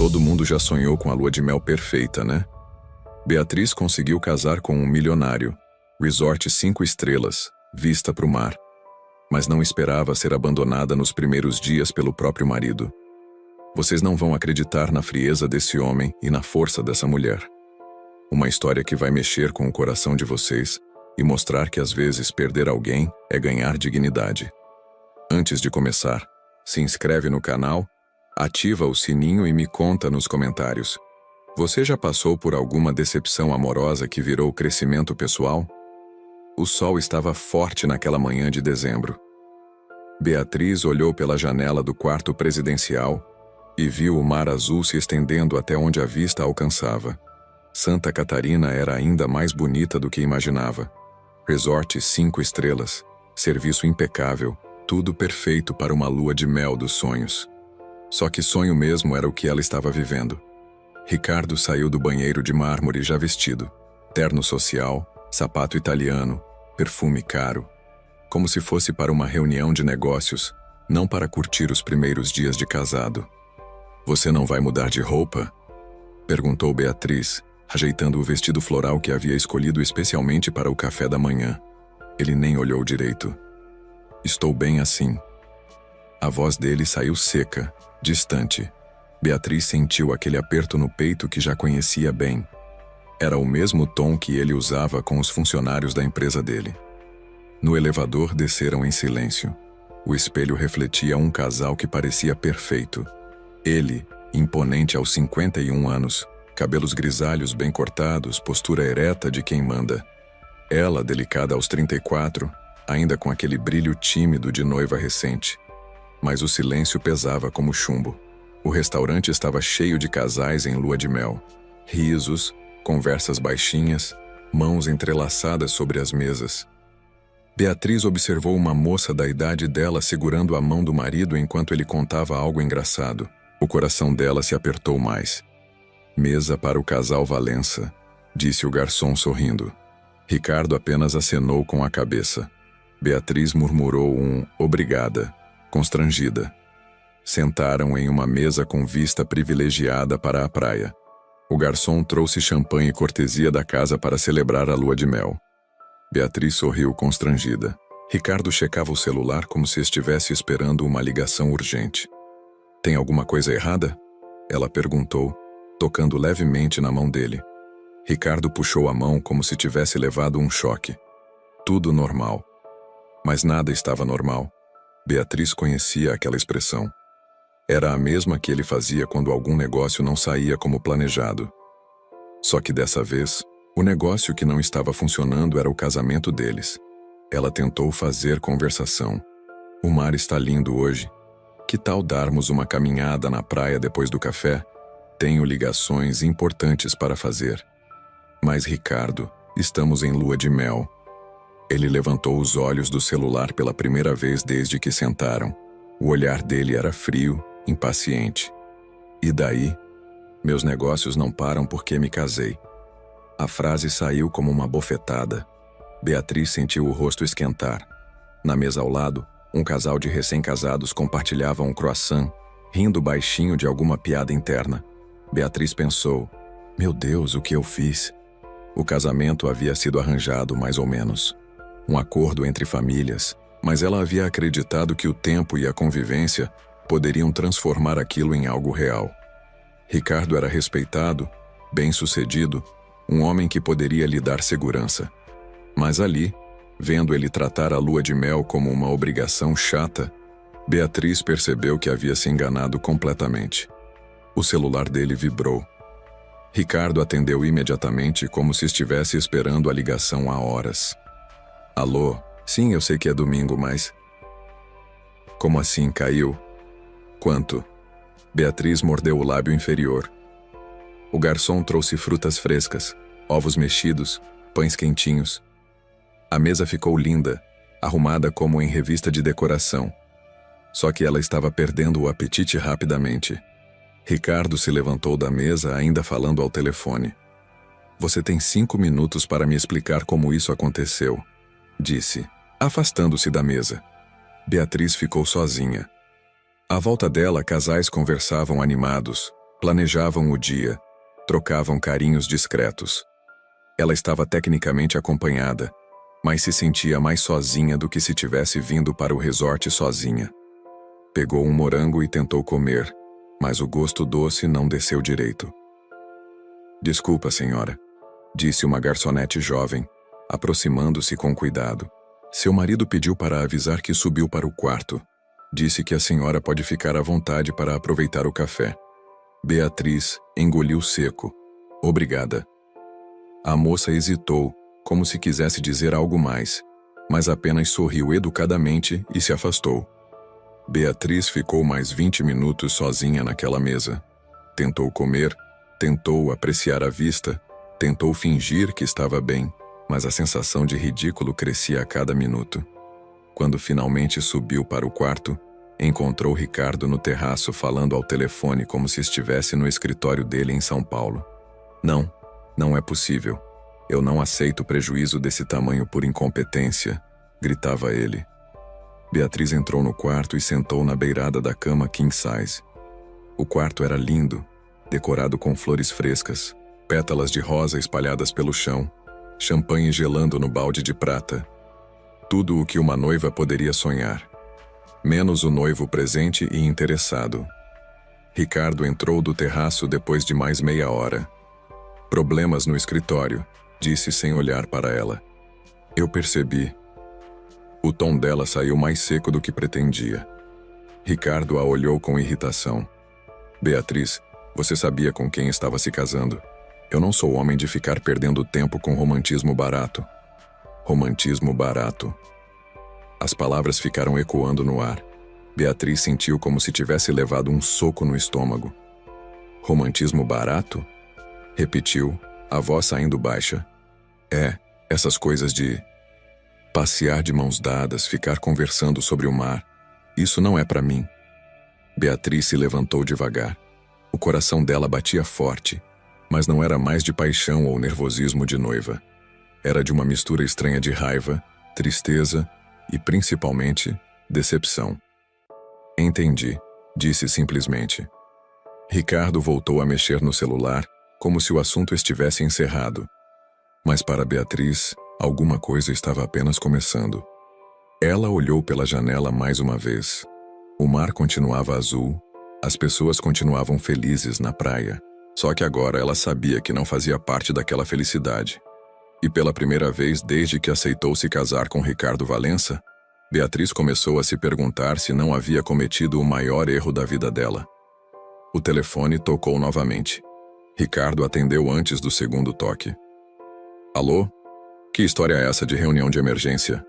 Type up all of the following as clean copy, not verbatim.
Todo mundo já sonhou com a lua de mel perfeita, né? Beatriz conseguiu casar com um milionário, resort 5 estrelas, vista para o mar. Mas não esperava ser abandonada nos primeiros dias pelo próprio marido. Vocês não vão acreditar na frieza desse homem e na força dessa mulher. Uma história que vai mexer com o coração de vocês e mostrar que às vezes perder alguém é ganhar dignidade. Antes de começar, se inscreve no canal, ativa o sininho e me conta nos comentários. Você já passou por alguma decepção amorosa que virou crescimento pessoal? O sol estava forte naquela manhã de dezembro. Beatriz olhou pela janela do quarto presidencial e viu o mar azul se estendendo até onde a vista alcançava. Santa Catarina era ainda mais bonita do que imaginava. Resort 5 estrelas, serviço impecável, tudo perfeito para uma lua de mel dos sonhos. Só que sonho mesmo era o que ela estava vivendo. Ricardo saiu do banheiro de mármore já vestido, terno social, sapato italiano, perfume caro, como se fosse para uma reunião de negócios, não para curtir os primeiros dias de casado. "Você não vai mudar de roupa?" perguntou Beatriz, ajeitando o vestido floral que havia escolhido especialmente para o café da manhã. Ele nem olhou direito. "Estou bem assim." A voz dele saiu seca, distante. Beatriz sentiu aquele aperto no peito que já conhecia bem. Era o mesmo tom que ele usava com os funcionários da empresa dele. No elevador desceram em silêncio. O espelho refletia um casal que parecia perfeito. Ele, imponente aos 51 anos, cabelos grisalhos bem cortados, postura ereta de quem manda. Ela, delicada aos 34, ainda com aquele brilho tímido de noiva recente. Mas o silêncio pesava como chumbo. O restaurante estava cheio de casais em lua de mel. Risos, conversas baixinhas, mãos entrelaçadas sobre as mesas. Beatriz observou uma moça da idade dela segurando a mão do marido enquanto ele contava algo engraçado. O coração dela se apertou mais. "Mesa para o casal Valença", disse o garçom sorrindo. Ricardo apenas acenou com a cabeça. Beatriz murmurou um "obrigada", constrangida. Sentaram em uma mesa com vista privilegiada para a praia. O garçom trouxe champanhe e cortesia da casa para celebrar a lua de mel. Beatriz sorriu constrangida. Ricardo checava o celular como se estivesse esperando uma ligação urgente. "Tem alguma coisa errada?" ela perguntou, tocando levemente na mão dele. Ricardo puxou a mão como se tivesse levado um choque. Tudo normal. Mas nada estava normal. Beatriz conhecia aquela expressão. Era a mesma que ele fazia quando algum negócio não saía como planejado. Só que dessa vez, o negócio que não estava funcionando era o casamento deles. Ela tentou fazer conversação. "O mar está lindo hoje. Que tal darmos uma caminhada na praia depois do café? Tenho ligações importantes para fazer." "Mas Ricardo, estamos em lua de mel." Ele levantou os olhos do celular pela primeira vez desde que sentaram. O olhar dele era frio, impaciente. "E daí? Meus negócios não param porque me casei." A frase saiu como uma bofetada. Beatriz sentiu o rosto esquentar. Na mesa ao lado, um casal de recém-casados compartilhava um croissant, rindo baixinho de alguma piada interna. Beatriz pensou: "Meu Deus, o que eu fiz?" O casamento havia sido arranjado, mais ou menos. Um acordo entre famílias, mas ela havia acreditado que o tempo e a convivência poderiam transformar aquilo em algo real. Ricardo era respeitado, bem-sucedido, um homem que poderia lhe dar segurança. Mas ali, vendo ele tratar a lua de mel como uma obrigação chata, Beatriz percebeu que havia se enganado completamente. O celular dele vibrou. Ricardo atendeu imediatamente como se estivesse esperando a ligação há horas. "Alô? Sim, eu sei que é domingo, mas..." "Como assim, caiu? Quanto?" Beatriz mordeu o lábio inferior. O garçom trouxe frutas frescas, ovos mexidos, pães quentinhos. A mesa ficou linda, arrumada como em revista de decoração. Só que ela estava perdendo o apetite rapidamente. Ricardo se levantou da mesa ainda falando ao telefone. "Você tem 5 minutos para me explicar como isso aconteceu", disse, afastando-se da mesa. Beatriz ficou sozinha. À volta dela, casais conversavam animados, Planejavam o dia, trocavam carinhos discretos. Ela estava tecnicamente acompanhada, mas se sentia mais sozinha do que se tivesse vindo para o resort sozinha. Pegou um morango e tentou comer, mas o gosto doce não desceu direito. Desculpa, senhora, disse uma garçonete jovem, aproximando-se com cuidado. Seu marido pediu para avisar que subiu para o quarto. Disse que a senhora pode ficar à vontade para aproveitar o café. Beatriz engoliu seco. Obrigada. A moça hesitou, como se quisesse dizer algo mais, mas apenas sorriu educadamente e se afastou. Beatriz ficou mais 20 minutos sozinha naquela mesa. Tentou comer, tentou apreciar a vista, tentou fingir que estava bem, mas a sensação de ridículo crescia a cada minuto. Quando finalmente subiu para o quarto, encontrou Ricardo no terraço falando ao telefone como se estivesse no escritório dele em São Paulo. Não é possível. Eu não aceito prejuízo desse tamanho por incompetência, gritava ele. Beatriz entrou no quarto e sentou na beirada da cama king size. O quarto era lindo, decorado com flores frescas, pétalas de rosa espalhadas pelo chão, champanhe gelando no balde de prata. Tudo o que uma noiva poderia sonhar. Menos o noivo presente e interessado. Ricardo entrou do terraço depois de mais meia hora. Problemas no escritório, disse sem olhar para ela. Eu percebi. O tom dela saiu mais seco do que pretendia. Ricardo a olhou com irritação. Beatriz, você sabia com quem estava se casando. Eu não sou homem de ficar perdendo tempo com romantismo barato. Romantismo barato. As palavras ficaram ecoando no ar. Beatriz sentiu como se tivesse levado um soco no estômago. Romantismo barato? Repetiu, a voz saindo baixa. Essas coisas de passear de mãos dadas, ficar conversando sobre o mar. Isso não é para mim. Beatriz se levantou devagar. O coração dela batia forte, mas não era mais de paixão ou nervosismo de noiva. Era de uma mistura estranha de raiva, tristeza e, principalmente, decepção. Entendi, disse simplesmente. Ricardo voltou a mexer no celular, como se o assunto estivesse encerrado. Mas para Beatriz, alguma coisa estava apenas começando. Ela olhou pela janela mais uma vez. O mar continuava azul, as pessoas continuavam felizes na praia. Só que agora ela sabia que não fazia parte daquela felicidade. E pela primeira vez desde que aceitou se casar com Ricardo Valença, Beatriz começou a se perguntar se não havia cometido o maior erro da vida dela. O telefone tocou novamente. Ricardo atendeu antes do segundo toque. Alô? Que história é essa de reunião de emergência?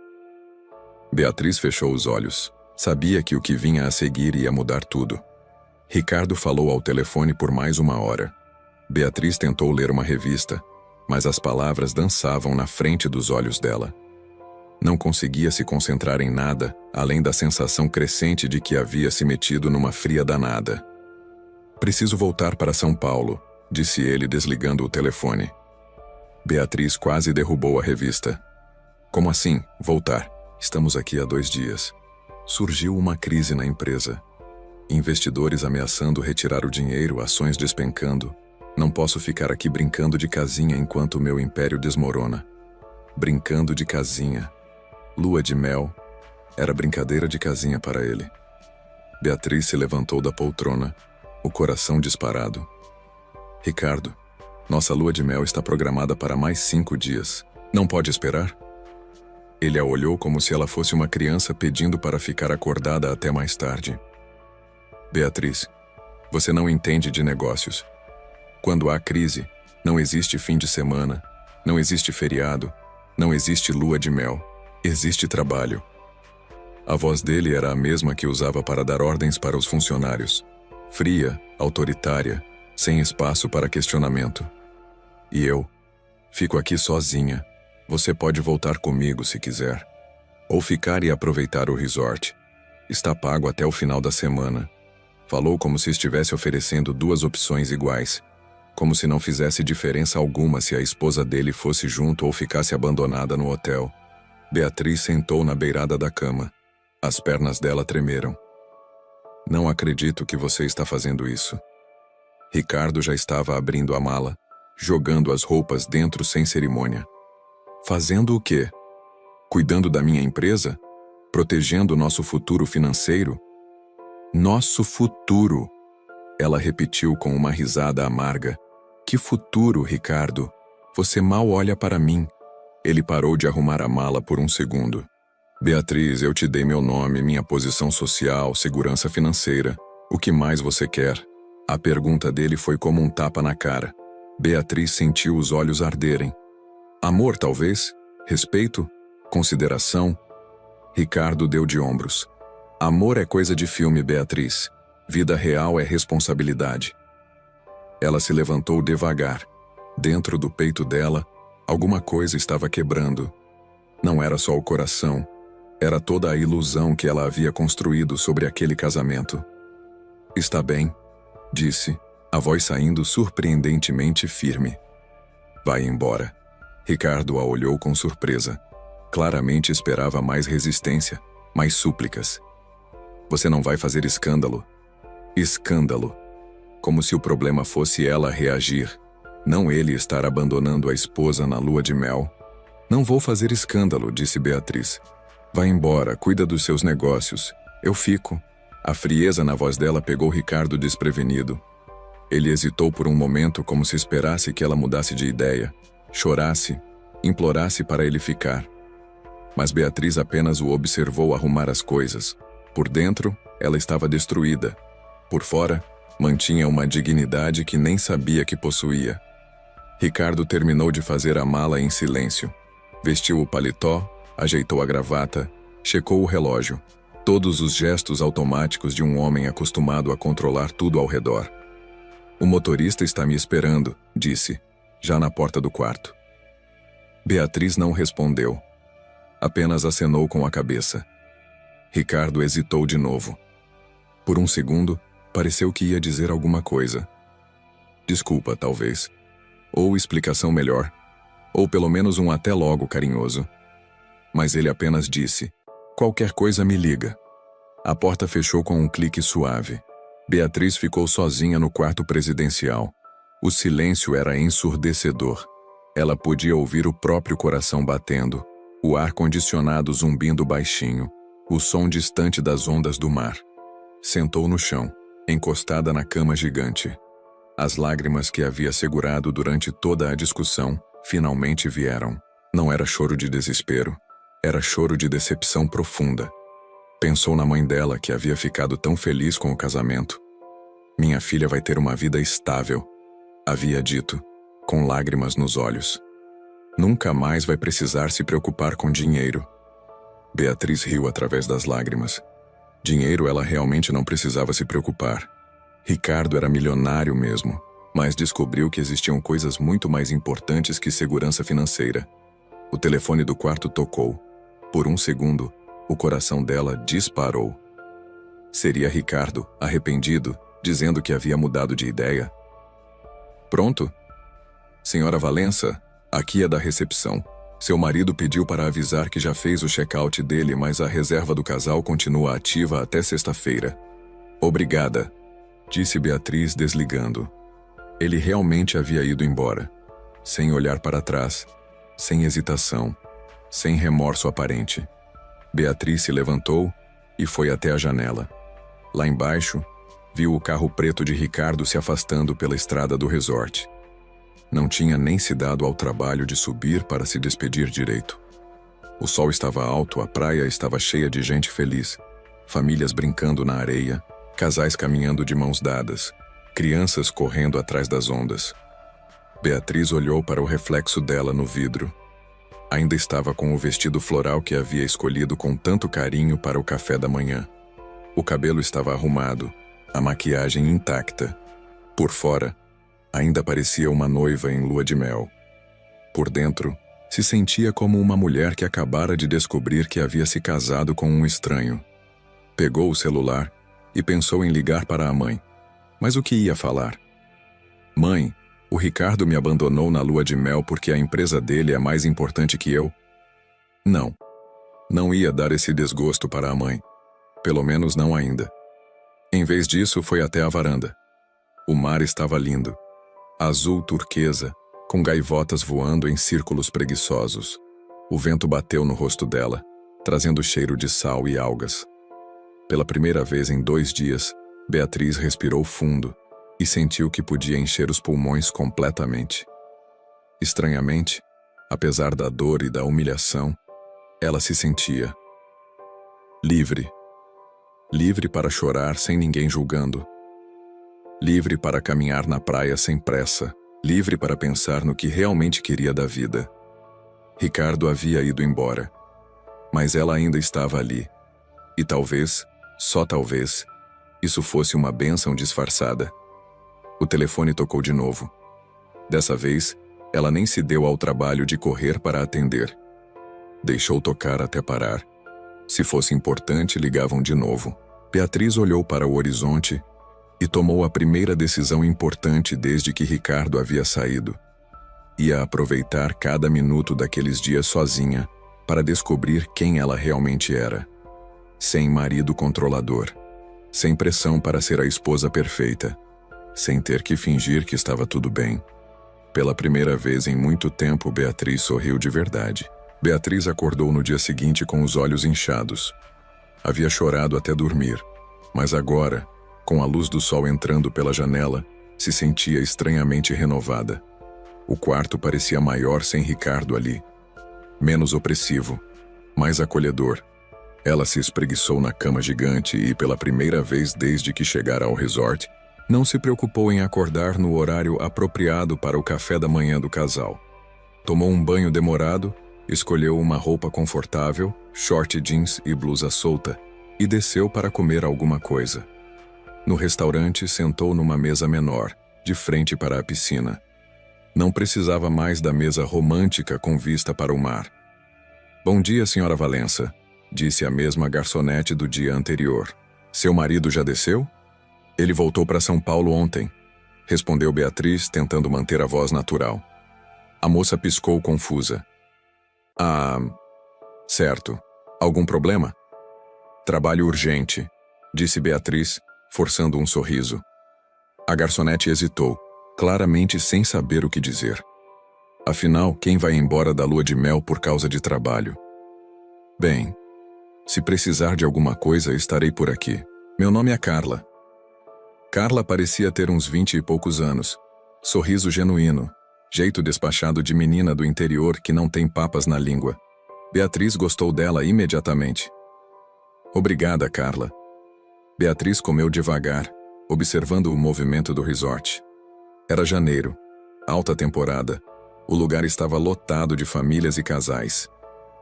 Beatriz fechou os olhos. Sabia que o que vinha a seguir ia mudar tudo. Ricardo falou ao telefone por mais uma hora. Beatriz tentou ler uma revista, mas as palavras dançavam na frente dos olhos dela. Não conseguia se concentrar em nada, além da sensação crescente de que havia se metido numa fria danada. Preciso voltar para São Paulo, disse ele desligando o telefone. Beatriz quase derrubou a revista. Como assim, voltar? Estamos aqui há 2 dias. Surgiu uma crise na empresa. Investidores ameaçando retirar o dinheiro, ações despencando. Não posso ficar aqui brincando de casinha enquanto o meu império desmorona. Brincando de casinha. Lua de mel. Era brincadeira de casinha para ele. Beatriz se levantou da poltrona, o coração disparado. Ricardo, nossa lua de mel está programada para mais 5 dias. Não pode esperar? Ele a olhou como se ela fosse uma criança pedindo para ficar acordada até mais tarde. Beatriz, você não entende de negócios. Quando há crise, não existe fim de semana, não existe feriado, não existe lua de mel, existe trabalho. A voz dele era a mesma que usava para dar ordens para os funcionários. Fria, autoritária, sem espaço para questionamento. E eu? Fico aqui sozinha. Você pode voltar comigo se quiser. Ou ficar e aproveitar o resort. Está pago até o final da semana. Falou como se estivesse oferecendo 2 opções iguais. Como se não fizesse diferença alguma se a esposa dele fosse junto ou ficasse abandonada no hotel. Beatriz sentou na beirada da cama. As pernas dela tremeram. Não acredito que você está fazendo isso. Ricardo já estava abrindo a mala, jogando as roupas dentro sem cerimônia. Fazendo o quê? Cuidando da minha empresa? Protegendo nosso futuro financeiro? Nosso futuro! Ela repetiu com uma risada amarga. Que futuro, Ricardo? Você mal olha para mim. Ele parou de arrumar a mala por um segundo. Beatriz, eu te dei meu nome, minha posição social, segurança financeira. O que mais você quer? A pergunta dele foi como um tapa na cara. Beatriz sentiu os olhos arderem. Amor, talvez? Respeito? Consideração? Ricardo deu de ombros. Amor é coisa de filme, Beatriz. Vida real é responsabilidade. Ela se levantou devagar. Dentro do peito dela, alguma coisa estava quebrando. Não era só o coração. Era toda a ilusão que ela havia construído sobre aquele casamento. Está bem, disse, a voz saindo surpreendentemente firme. Vai embora. Ricardo a olhou com surpresa. Claramente esperava mais resistência, mais súplicas. Você não vai fazer escândalo. Escândalo. Como se o problema fosse ela reagir, não ele estar abandonando a esposa na lua de mel. Não vou fazer escândalo, disse Beatriz. Vai embora, cuida dos seus negócios. Eu fico. A frieza na voz dela pegou Ricardo desprevenido. Ele hesitou por um momento como se esperasse que ela mudasse de ideia, chorasse, implorasse para ele ficar. Mas Beatriz apenas o observou arrumar as coisas. Por dentro, ela estava destruída. Por fora, mantinha uma dignidade que nem sabia que possuía. Ricardo terminou de fazer a mala em silêncio. Vestiu o paletó, ajeitou a gravata, checou o relógio. Todos os gestos automáticos de um homem acostumado a controlar tudo ao redor. O motorista está me esperando, disse, já na porta do quarto. Beatriz não respondeu. Apenas acenou com a cabeça. Ricardo hesitou de novo. Por um segundo, pareceu que ia dizer alguma coisa. Desculpa, talvez. Ou explicação melhor. Ou pelo menos um até logo carinhoso. Mas ele apenas disse, qualquer coisa me liga. A porta fechou com um clique suave. Beatriz ficou sozinha no quarto presidencial. O silêncio era ensurdecedor. Ela podia ouvir o próprio coração batendo, o ar-condicionado zumbindo baixinho, o som distante das ondas do mar. Sentou no chão, encostada na cama gigante. As lágrimas que havia segurado durante toda a discussão finalmente vieram. Não era choro de desespero, era choro de decepção profunda. Pensou na mãe dela, que havia ficado tão feliz com o casamento. Minha filha vai ter uma vida estável, havia dito, com lágrimas nos olhos. Nunca mais vai precisar se preocupar com dinheiro. Beatriz riu através das lágrimas. Dinheiro ela realmente não precisava se preocupar. Ricardo era milionário mesmo, mas descobriu que existiam coisas muito mais importantes que segurança financeira. O telefone do quarto tocou. Por um segundo, o coração dela disparou. Seria Ricardo, arrependido, dizendo que havia mudado de ideia. Pronto? Senhora Valença, aqui é da recepção. Seu marido pediu para avisar que já fez o check-out dele, mas a reserva do casal continua ativa até sexta-feira. Obrigada, disse Beatriz desligando. Ele realmente havia ido embora, sem olhar para trás, sem hesitação, sem remorso aparente. Beatriz se levantou e foi até a janela. Lá embaixo, viu o carro preto de Ricardo se afastando pela estrada do resort. Não tinha nem se dado ao trabalho de subir para se despedir direito. O sol estava alto, a praia estava cheia de gente feliz, famílias brincando na areia, casais caminhando de mãos dadas, crianças correndo atrás das ondas. Beatriz olhou para o reflexo dela no vidro. Ainda estava com o vestido floral que havia escolhido com tanto carinho para o café da manhã. O cabelo estava arrumado, a maquiagem intacta. Por fora, ainda parecia uma noiva em lua de mel. Por dentro, se sentia como uma mulher que acabara de descobrir que havia se casado com um estranho. Pegou o celular e pensou em ligar para a mãe. Mas o que ia falar? Mãe, o Ricardo me abandonou na lua de mel porque a empresa dele é mais importante que eu? Não. Não ia dar esse desgosto para a mãe. Pelo menos não ainda. Em vez disso, foi até a varanda. O mar estava lindo, azul turquesa, com gaivotas voando em círculos preguiçosos. O vento bateu no rosto dela, trazendo cheiro de sal e algas. Pela primeira vez em 2 dias, Beatriz respirou fundo e sentiu que podia encher os pulmões completamente. Estranhamente, apesar da dor e da humilhação, ela se sentia livre. Livre para chorar sem ninguém julgando. Livre para caminhar na praia sem pressa. Livre para pensar no que realmente queria da vida. Ricardo havia ido embora, mas ela ainda estava ali. E talvez, só talvez, isso fosse uma bênção disfarçada. O telefone tocou de novo. Dessa vez, ela nem se deu ao trabalho de correr para atender. Deixou tocar até parar. Se fosse importante, ligavam de novo. Beatriz olhou para o horizonte e tomou a primeira decisão importante desde que Ricardo havia saído. Ia aproveitar cada minuto daqueles dias sozinha para descobrir quem ela realmente era. Sem marido controlador. Sem pressão para ser a esposa perfeita. Sem ter que fingir que estava tudo bem. Pela primeira vez em muito tempo, Beatriz sorriu de verdade. Beatriz acordou no dia seguinte com os olhos inchados. Havia chorado até dormir, mas agora, com a luz do sol entrando pela janela, se sentia estranhamente renovada. O quarto parecia maior sem Ricardo ali. Menos opressivo, mais acolhedor. Ela se espreguiçou na cama gigante e, pela primeira vez desde que chegara ao resort, não se preocupou em acordar no horário apropriado para o café da manhã do casal. Tomou um banho demorado, escolheu uma roupa confortável, short jeans e blusa solta, e desceu para comer alguma coisa. No restaurante, sentou numa mesa menor, de frente para a piscina. Não precisava mais da mesa romântica com vista para o mar. "Bom dia, senhora Valença", disse a mesma garçonete do dia anterior. "Seu marido já desceu?" "Ele voltou para São Paulo ontem", respondeu Beatriz, tentando manter a voz natural. A moça piscou confusa. "Ah, certo. Algum problema?" "Trabalho urgente", disse Beatriz, forçando um sorriso. A garçonete hesitou, claramente sem saber o que dizer. Afinal, quem vai embora da lua de mel por causa de trabalho? "Bem, se precisar de alguma coisa, estarei por aqui. Meu nome é Carla." Carla parecia ter uns 20 e poucos anos. Sorriso genuíno, jeito despachado de menina do interior que não tem papas na língua. Beatriz gostou dela imediatamente. "Obrigada, Carla." Beatriz comeu devagar, observando o movimento do resort. Era janeiro, alta temporada. O lugar estava lotado de famílias e casais.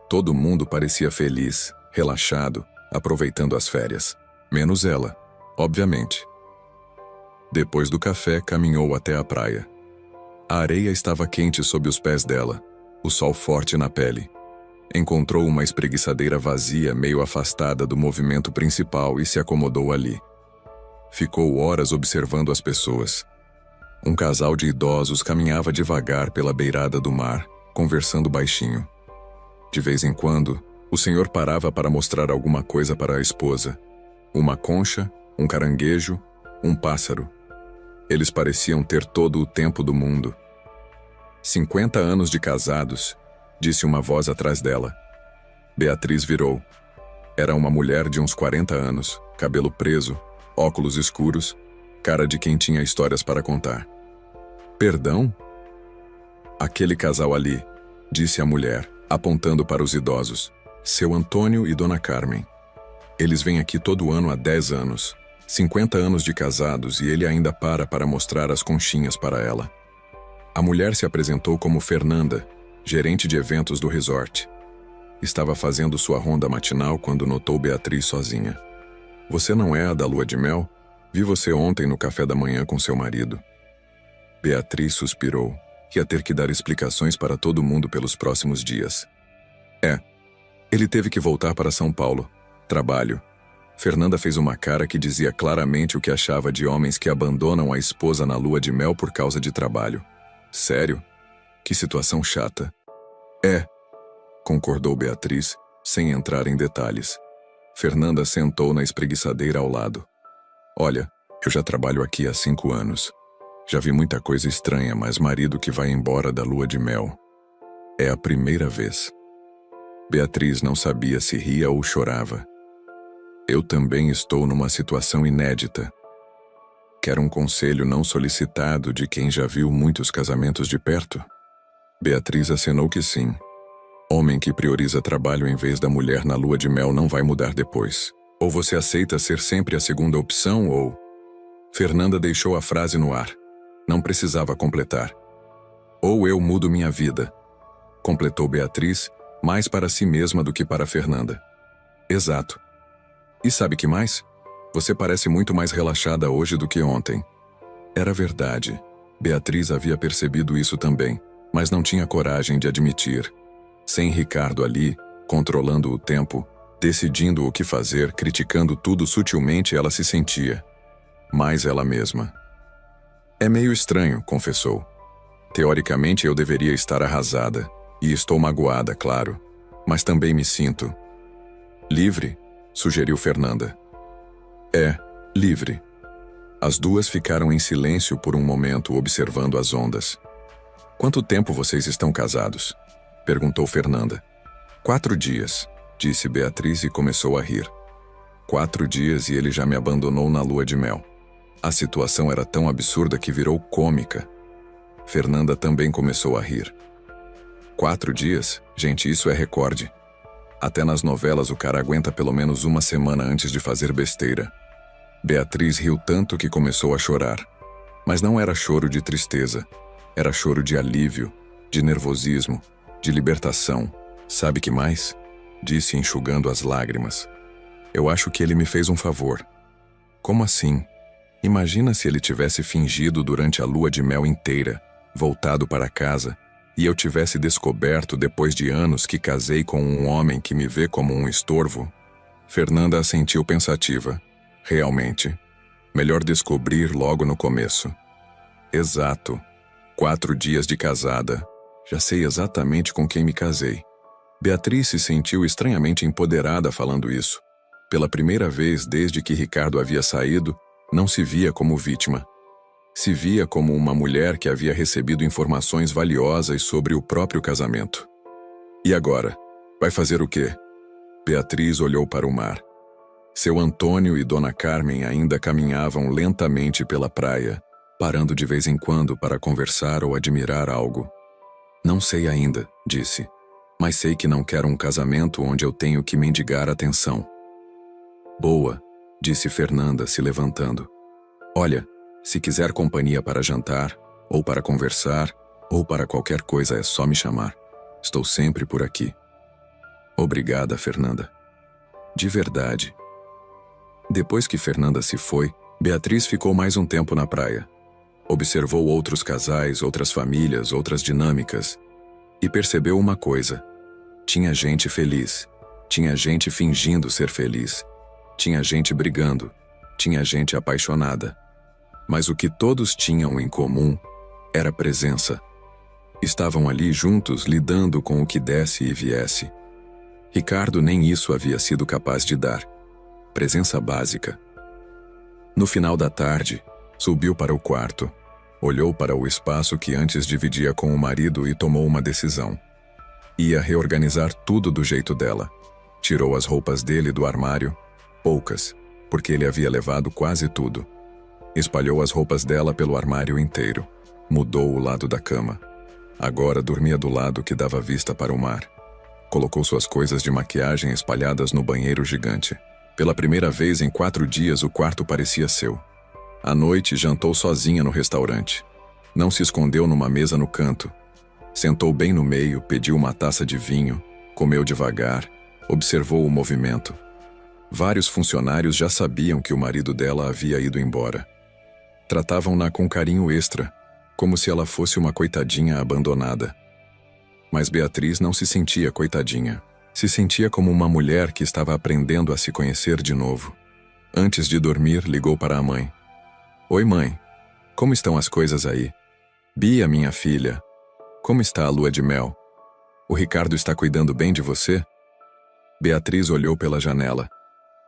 Todo mundo parecia feliz, relaxado, aproveitando as férias. Menos ela, obviamente. Depois do café, caminhou até a praia. A areia estava quente sob os pés dela, o sol forte na pele. Encontrou uma espreguiçadeira vazia meio afastada do movimento principal e se acomodou ali. Ficou horas observando as pessoas. Um casal de idosos caminhava devagar pela beirada do mar, conversando baixinho. De vez em quando, o senhor parava para mostrar alguma coisa para a esposa. Uma concha, um caranguejo, um pássaro. Eles pareciam ter todo o tempo do mundo. 50 anos de casados, disse uma voz atrás dela. Beatriz virou. Era uma mulher de uns 40 anos, cabelo preso, óculos escuros, cara de quem tinha histórias para contar. "Perdão?" "Aquele casal ali", disse a mulher, apontando para os idosos. "Seu Antônio e Dona Carmen. Eles vêm aqui todo ano há 10 anos. 50 anos de casados e ele ainda para mostrar as conchinhas para ela." A mulher se apresentou como Fernanda, gerente de eventos do resort. Estava fazendo sua ronda matinal quando notou Beatriz sozinha. "Você não é a da lua de mel? Vi você ontem no café da manhã com seu marido." Beatriz suspirou. Ia ter que dar explicações para todo mundo pelos próximos dias. "É. Ele teve que voltar para São Paulo. Trabalho." Fernanda fez uma cara que dizia claramente o que achava de homens que abandonam a esposa na lua de mel por causa de trabalho. "Sério? Que situação chata." "É", concordou Beatriz, sem entrar em detalhes. Fernanda sentou na espreguiçadeira ao lado. "Olha, Eu já trabalho aqui há 5 anos. Já vi muita coisa estranha, mas marido que vai embora da lua de mel. É a primeira vez. Beatriz não sabia se ria ou chorava. Eu também estou numa situação inédita. Quer um conselho não solicitado de quem já viu muitos casamentos de perto? Beatriz acenou que sim. Homem que prioriza trabalho em vez da mulher na lua de mel não vai mudar depois. Ou você aceita ser sempre a segunda opção ou... Fernanda deixou a frase no ar. Não precisava completar. Ou eu mudo minha vida, completou Beatriz, mais para si mesma do que para Fernanda. Exato. E sabe que mais? Você parece muito mais relaxada hoje do que ontem. Era verdade. Beatriz havia percebido isso também, mas não tinha coragem de admitir. Sem Ricardo ali, controlando o tempo, decidindo o que fazer, criticando tudo sutilmente, ela se sentia mais ela mesma. É meio estranho, confessou. Teoricamente eu deveria estar arrasada, e estou magoada, claro, mas também me sinto livre, sugeriu Fernanda. É, livre. As duas ficaram em silêncio por um momento observando as ondas. Quanto tempo vocês estão casados? Perguntou Fernanda. 4 dias, disse Beatriz e começou a rir. 4 dias e ele já me abandonou na lua de mel. A situação era tão absurda que virou cômica. Fernanda também começou a rir. 4 dias? Gente, isso é recorde. Até nas novelas o cara aguenta pelo menos 1 semana antes de fazer besteira. Beatriz riu tanto que começou a chorar. Mas não era choro de tristeza. Era choro de alívio, de nervosismo, de libertação. Sabe que mais? Disse enxugando as lágrimas. Eu acho que ele me fez um favor. Como assim? Imagina se ele tivesse fingido durante a lua de mel inteira, voltado para casa, e eu tivesse descoberto depois de anos que casei com um homem que me vê como um estorvo. Fernanda assentiu pensativa. Realmente. Melhor descobrir logo no começo. Exato. 4 dias de casada. Já sei exatamente com quem me casei. Beatriz se sentiu estranhamente empoderada falando isso. Pela primeira vez desde que Ricardo havia saído, não se via como vítima. Se via como uma mulher que havia recebido informações valiosas sobre o próprio casamento. E agora? Vai fazer o quê? Beatriz olhou para o mar. Seu Antônio e Dona Carmen ainda caminhavam lentamente pela praia, parando de vez em quando para conversar ou admirar algo. Não sei ainda, disse, mas sei que não quero um casamento onde eu tenho que mendigar atenção. Boa, disse Fernanda, se levantando. Olha, se quiser companhia para jantar, ou para conversar, ou para qualquer coisa é só me chamar. Estou sempre por aqui. Obrigada, Fernanda. De verdade. Depois que Fernanda se foi, Beatriz ficou mais um tempo na praia. Observou outros casais, outras famílias, outras dinâmicas. E percebeu uma coisa. Tinha gente feliz. Tinha gente fingindo ser feliz. Tinha gente brigando. Tinha gente apaixonada. Mas o que todos tinham em comum era presença. Estavam ali juntos lidando com o que desse e viesse. Ricardo nem isso havia sido capaz de dar. Presença básica. No final da tarde, subiu para o quarto. Olhou para o espaço que antes dividia com o marido e tomou uma decisão. Ia reorganizar tudo do jeito dela. Tirou as roupas dele do armário, poucas, porque ele havia levado quase tudo. Espalhou as roupas dela pelo armário inteiro. Mudou o lado da cama. Agora dormia do lado que dava vista para o mar. Colocou suas coisas de maquiagem espalhadas no banheiro gigante. Pela primeira vez em 4 dias o quarto parecia seu. À noite jantou sozinha no restaurante. Não se escondeu numa mesa no canto. Sentou bem no meio, pediu uma taça de vinho, comeu devagar, observou o movimento. Vários funcionários já sabiam que o marido dela havia ido embora. Tratavam-na com carinho extra, como se ela fosse uma coitadinha abandonada. Mas Beatriz não se sentia coitadinha. Se sentia como uma mulher que estava aprendendo a se conhecer de novo. Antes de dormir, ligou para a mãe. Oi, mãe. Como estão as coisas aí? Bia, minha filha. Como está a lua de mel? O Ricardo está cuidando bem de você? Beatriz olhou pela janela.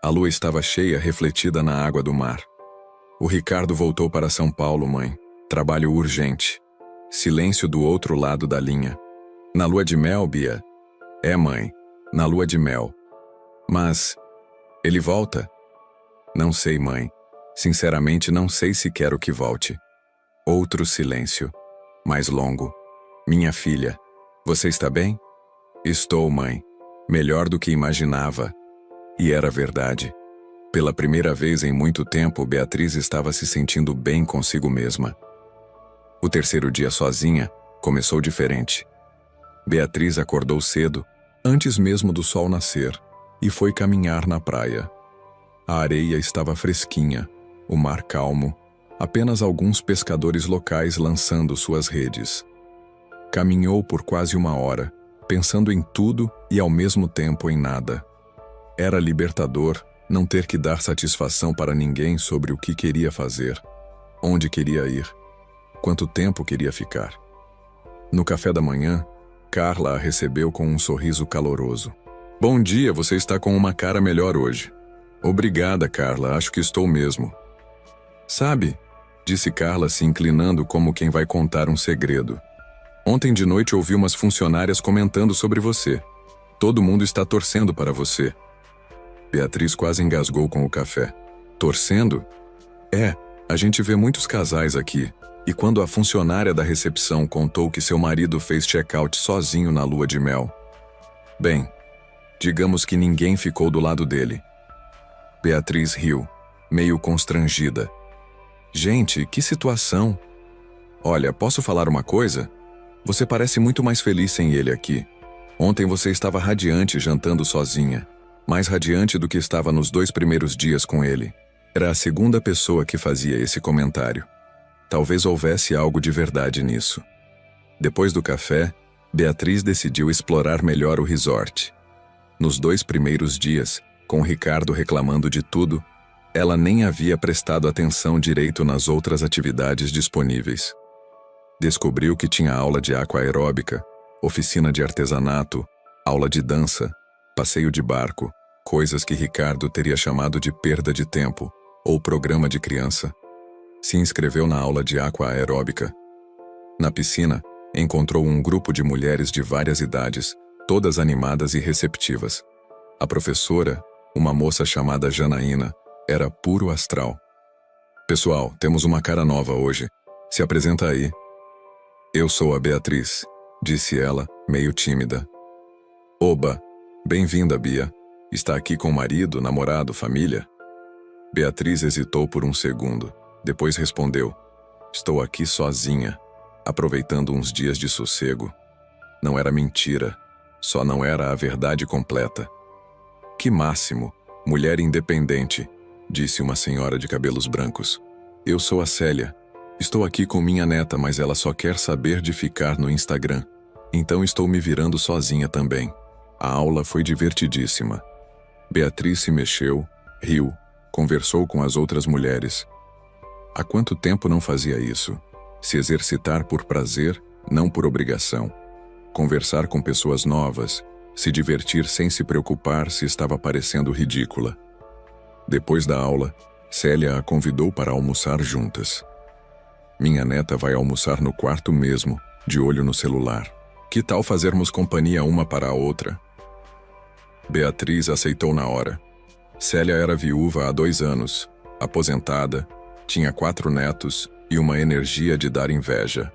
A lua estava cheia, refletida na água do mar. O Ricardo voltou para São Paulo, mãe. Trabalho urgente. Silêncio do outro lado da linha. Na lua de mel, Bia? É, mãe. Na lua de mel. Mas... ele volta? Não sei, mãe. Sinceramente, não sei se quero que volte. Outro silêncio. Mais longo. Minha filha. Você está bem? Estou, mãe. Melhor do que imaginava. E era verdade. Pela primeira vez em muito tempo, Beatriz estava se sentindo bem consigo mesma. O terceiro dia sozinha começou diferente. Beatriz acordou cedo, antes mesmo do sol nascer, e foi caminhar na praia. A areia estava fresquinha, o mar calmo, apenas alguns pescadores locais lançando suas redes. Caminhou por quase 1 hora, pensando em tudo e ao mesmo tempo em nada. Era libertador não ter que dar satisfação para ninguém sobre o que queria fazer, onde queria ir, quanto tempo queria ficar. No café da manhã, Carla a recebeu com um sorriso caloroso. Bom dia, você está com uma cara melhor hoje. Obrigada, Carla, acho que estou mesmo. Sabe, disse Carla se inclinando como quem vai contar um segredo. Ontem de noite ouvi umas funcionárias comentando sobre você. Todo mundo está torcendo para você. Beatriz quase engasgou com o café. Torcendo? É, a gente vê muitos casais aqui. E quando a funcionária da recepção contou que seu marido fez check-out sozinho na lua de mel. Bem, digamos que ninguém ficou do lado dele. Beatriz riu, meio constrangida. Gente, que situação! Olha, posso falar uma coisa? Você parece muito mais feliz sem ele aqui. Ontem você estava radiante jantando sozinha. Mais radiante do que estava nos 2 primeiros dias com ele. Era a segunda pessoa que fazia esse comentário. Talvez houvesse algo de verdade nisso. Depois do café, Beatriz decidiu explorar melhor o resort. Nos 2 primeiros dias, com Ricardo reclamando de tudo, ela nem havia prestado atenção direito nas outras atividades disponíveis. Descobriu que tinha aula de aquaeróbica, oficina de artesanato, aula de dança, passeio de barco, coisas que Ricardo teria chamado de perda de tempo, ou programa de criança. Se inscreveu na aula de aquaeróbica. Na piscina, encontrou um grupo de mulheres de várias idades, todas animadas e receptivas. A professora, uma moça chamada Janaína, era puro astral. Pessoal, temos uma cara nova hoje. Se apresenta aí. Eu sou a Beatriz, disse ela, meio tímida. Oba! Bem-vinda, Bia. Está aqui com marido, namorado, família? Beatriz hesitou por um segundo. Depois respondeu. Estou aqui sozinha, aproveitando uns dias de sossego. Não era mentira, só não era a verdade completa. Que máximo, mulher independente, disse uma senhora de cabelos brancos. Eu sou a Célia. Estou aqui com minha neta, mas ela só quer saber de ficar no Instagram. Então estou me virando sozinha também. A aula foi divertidíssima. Beatriz se mexeu, riu, conversou com as outras mulheres. Há quanto tempo não fazia isso? Se exercitar por prazer, não por obrigação. Conversar com pessoas novas, se divertir sem se preocupar se estava parecendo ridícula. Depois da aula, Célia a convidou para almoçar juntas. Minha neta vai almoçar no quarto mesmo, de olho no celular. Que tal fazermos companhia uma para a outra? Beatriz aceitou na hora. Célia era viúva há 2 anos, aposentada, tinha 4 netos e uma energia de dar inveja.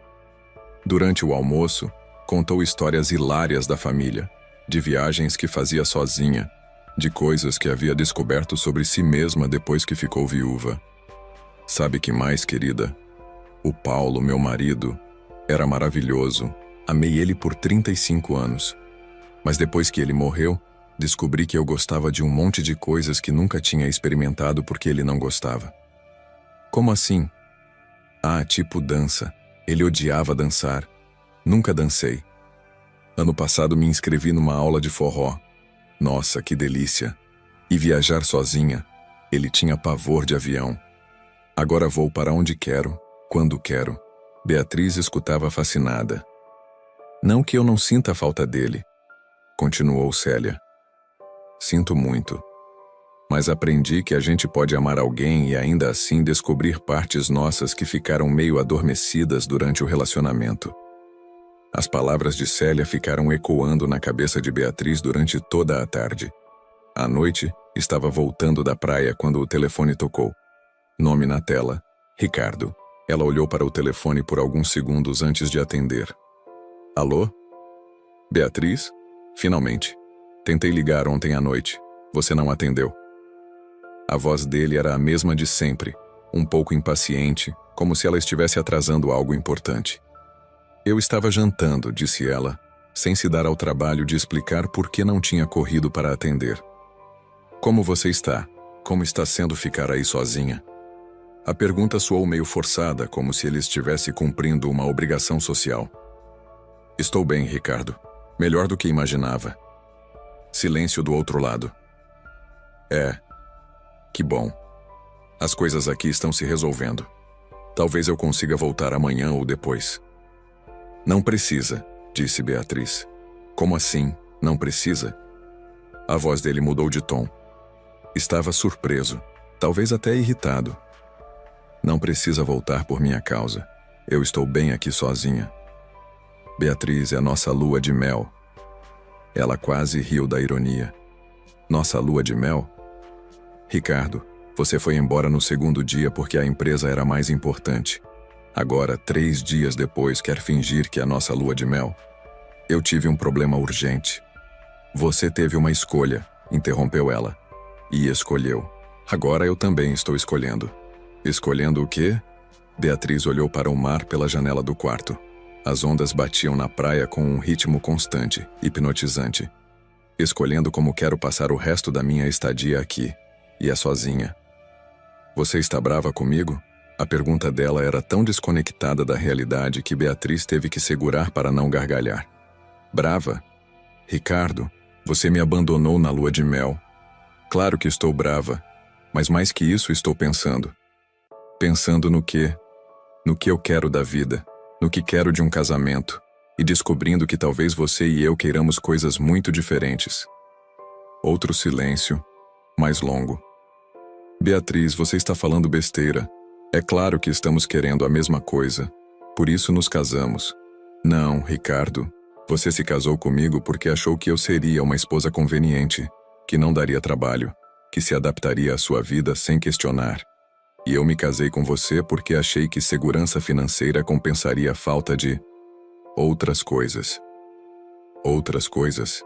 Durante o almoço, contou histórias hilárias da família, de viagens que fazia sozinha, de coisas que havia descoberto sobre si mesma depois que ficou viúva. Sabe que mais, querida? O Paulo, meu marido, era maravilhoso. Amei ele por 35 anos. Mas depois que ele morreu, descobri que eu gostava de um monte de coisas que nunca tinha experimentado porque ele não gostava. Como assim? Ah, tipo dança. Ele odiava dançar. Nunca dancei. Ano passado me inscrevi numa aula de forró. Nossa, que delícia. E viajar sozinha. Ele tinha pavor de avião. Agora vou para onde quero, quando quero. Beatriz escutava fascinada. Não que eu não sinta a falta dele, continuou Célia. Sinto muito. Mas aprendi que a gente pode amar alguém e ainda assim descobrir partes nossas que ficaram meio adormecidas durante o relacionamento. As palavras de Célia ficaram ecoando na cabeça de Beatriz durante toda a tarde. À noite, estava voltando da praia quando o telefone tocou. Nome na tela: Ricardo. Ela olhou para o telefone por alguns segundos antes de atender. Alô? Beatriz? Finalmente. Tentei ligar ontem à noite. Você não atendeu. A voz dele era a mesma de sempre, um pouco impaciente, como se ela estivesse atrasando algo importante. Eu estava jantando, disse ela, sem se dar ao trabalho de explicar por que não tinha corrido para atender. Como você está? Como está sendo ficar aí sozinha? A pergunta soou meio forçada, como se ele estivesse cumprindo uma obrigação social. Estou bem, Ricardo. Melhor do que imaginava. Silêncio do outro lado. Que bom. As coisas aqui estão se resolvendo. Talvez eu consiga voltar amanhã ou depois. Não precisa, disse Beatriz. Como assim, não precisa? A voz dele mudou de tom. Estava surpreso, talvez até irritado. Não precisa voltar por minha causa. Eu estou bem aqui sozinha. Beatriz é nossa lua de mel. Ela quase riu da ironia. Nossa lua de mel? Ricardo, você foi embora no segundo dia porque a empresa era mais importante. Agora, 3 dias depois, quer fingir que é nossa lua de mel? Eu tive um problema urgente. Você teve uma escolha, interrompeu ela. E escolheu. Agora eu também estou escolhendo. Escolhendo o quê? Beatriz olhou para o mar pela janela do quarto. As ondas batiam na praia com um ritmo constante, hipnotizante. Escolhendo como quero passar o resto da minha estadia aqui. E é sozinha. Você está brava comigo? A pergunta dela era tão desconectada da realidade que Beatriz teve que segurar para não gargalhar. Brava? Ricardo, você me abandonou na lua de mel. Claro que estou brava, mas mais que isso estou pensando. Pensando no quê? No que eu quero da vida, no que quero de um casamento, e descobrindo que talvez você e eu queiramos coisas muito diferentes. Outro silêncio, mais longo. Beatriz, você está falando besteira. É claro que estamos querendo a mesma coisa. Por isso nos casamos. Não, Ricardo. Você se casou comigo porque achou que eu seria uma esposa conveniente, que não daria trabalho, que se adaptaria à sua vida sem questionar. E eu me casei com você porque achei que segurança financeira compensaria a falta de outras coisas. Outras coisas?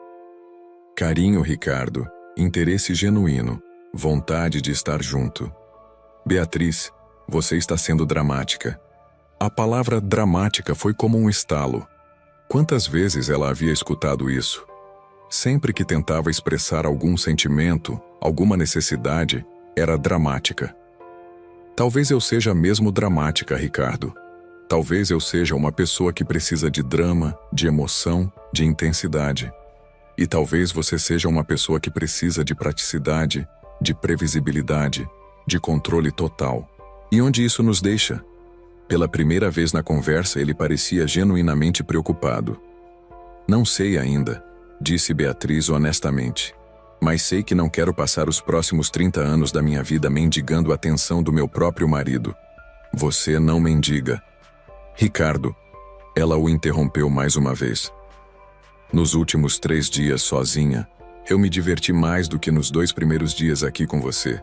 Carinho, Ricardo. Interesse genuíno. Vontade de estar junto. Beatriz, você está sendo dramática. A palavra dramática foi como um estalo. Quantas vezes ela havia escutado isso? Sempre que tentava expressar algum sentimento, alguma necessidade, era dramática. Talvez eu seja mesmo dramática, Ricardo. Talvez eu seja uma pessoa que precisa de drama, de emoção, de intensidade. E talvez você seja uma pessoa que precisa de praticidade, de previsibilidade, de controle total. E onde isso nos deixa? Pela primeira vez na conversa, ele parecia genuinamente preocupado. Não sei ainda, disse Beatriz honestamente. Mas sei que não quero passar os próximos 30 anos da minha vida mendigando a atenção do meu próprio marido. Você não mendiga. Ricardo, ela o interrompeu mais uma vez. Nos últimos 3 dias sozinha, eu me diverti mais do que nos 2 primeiros dias aqui com você.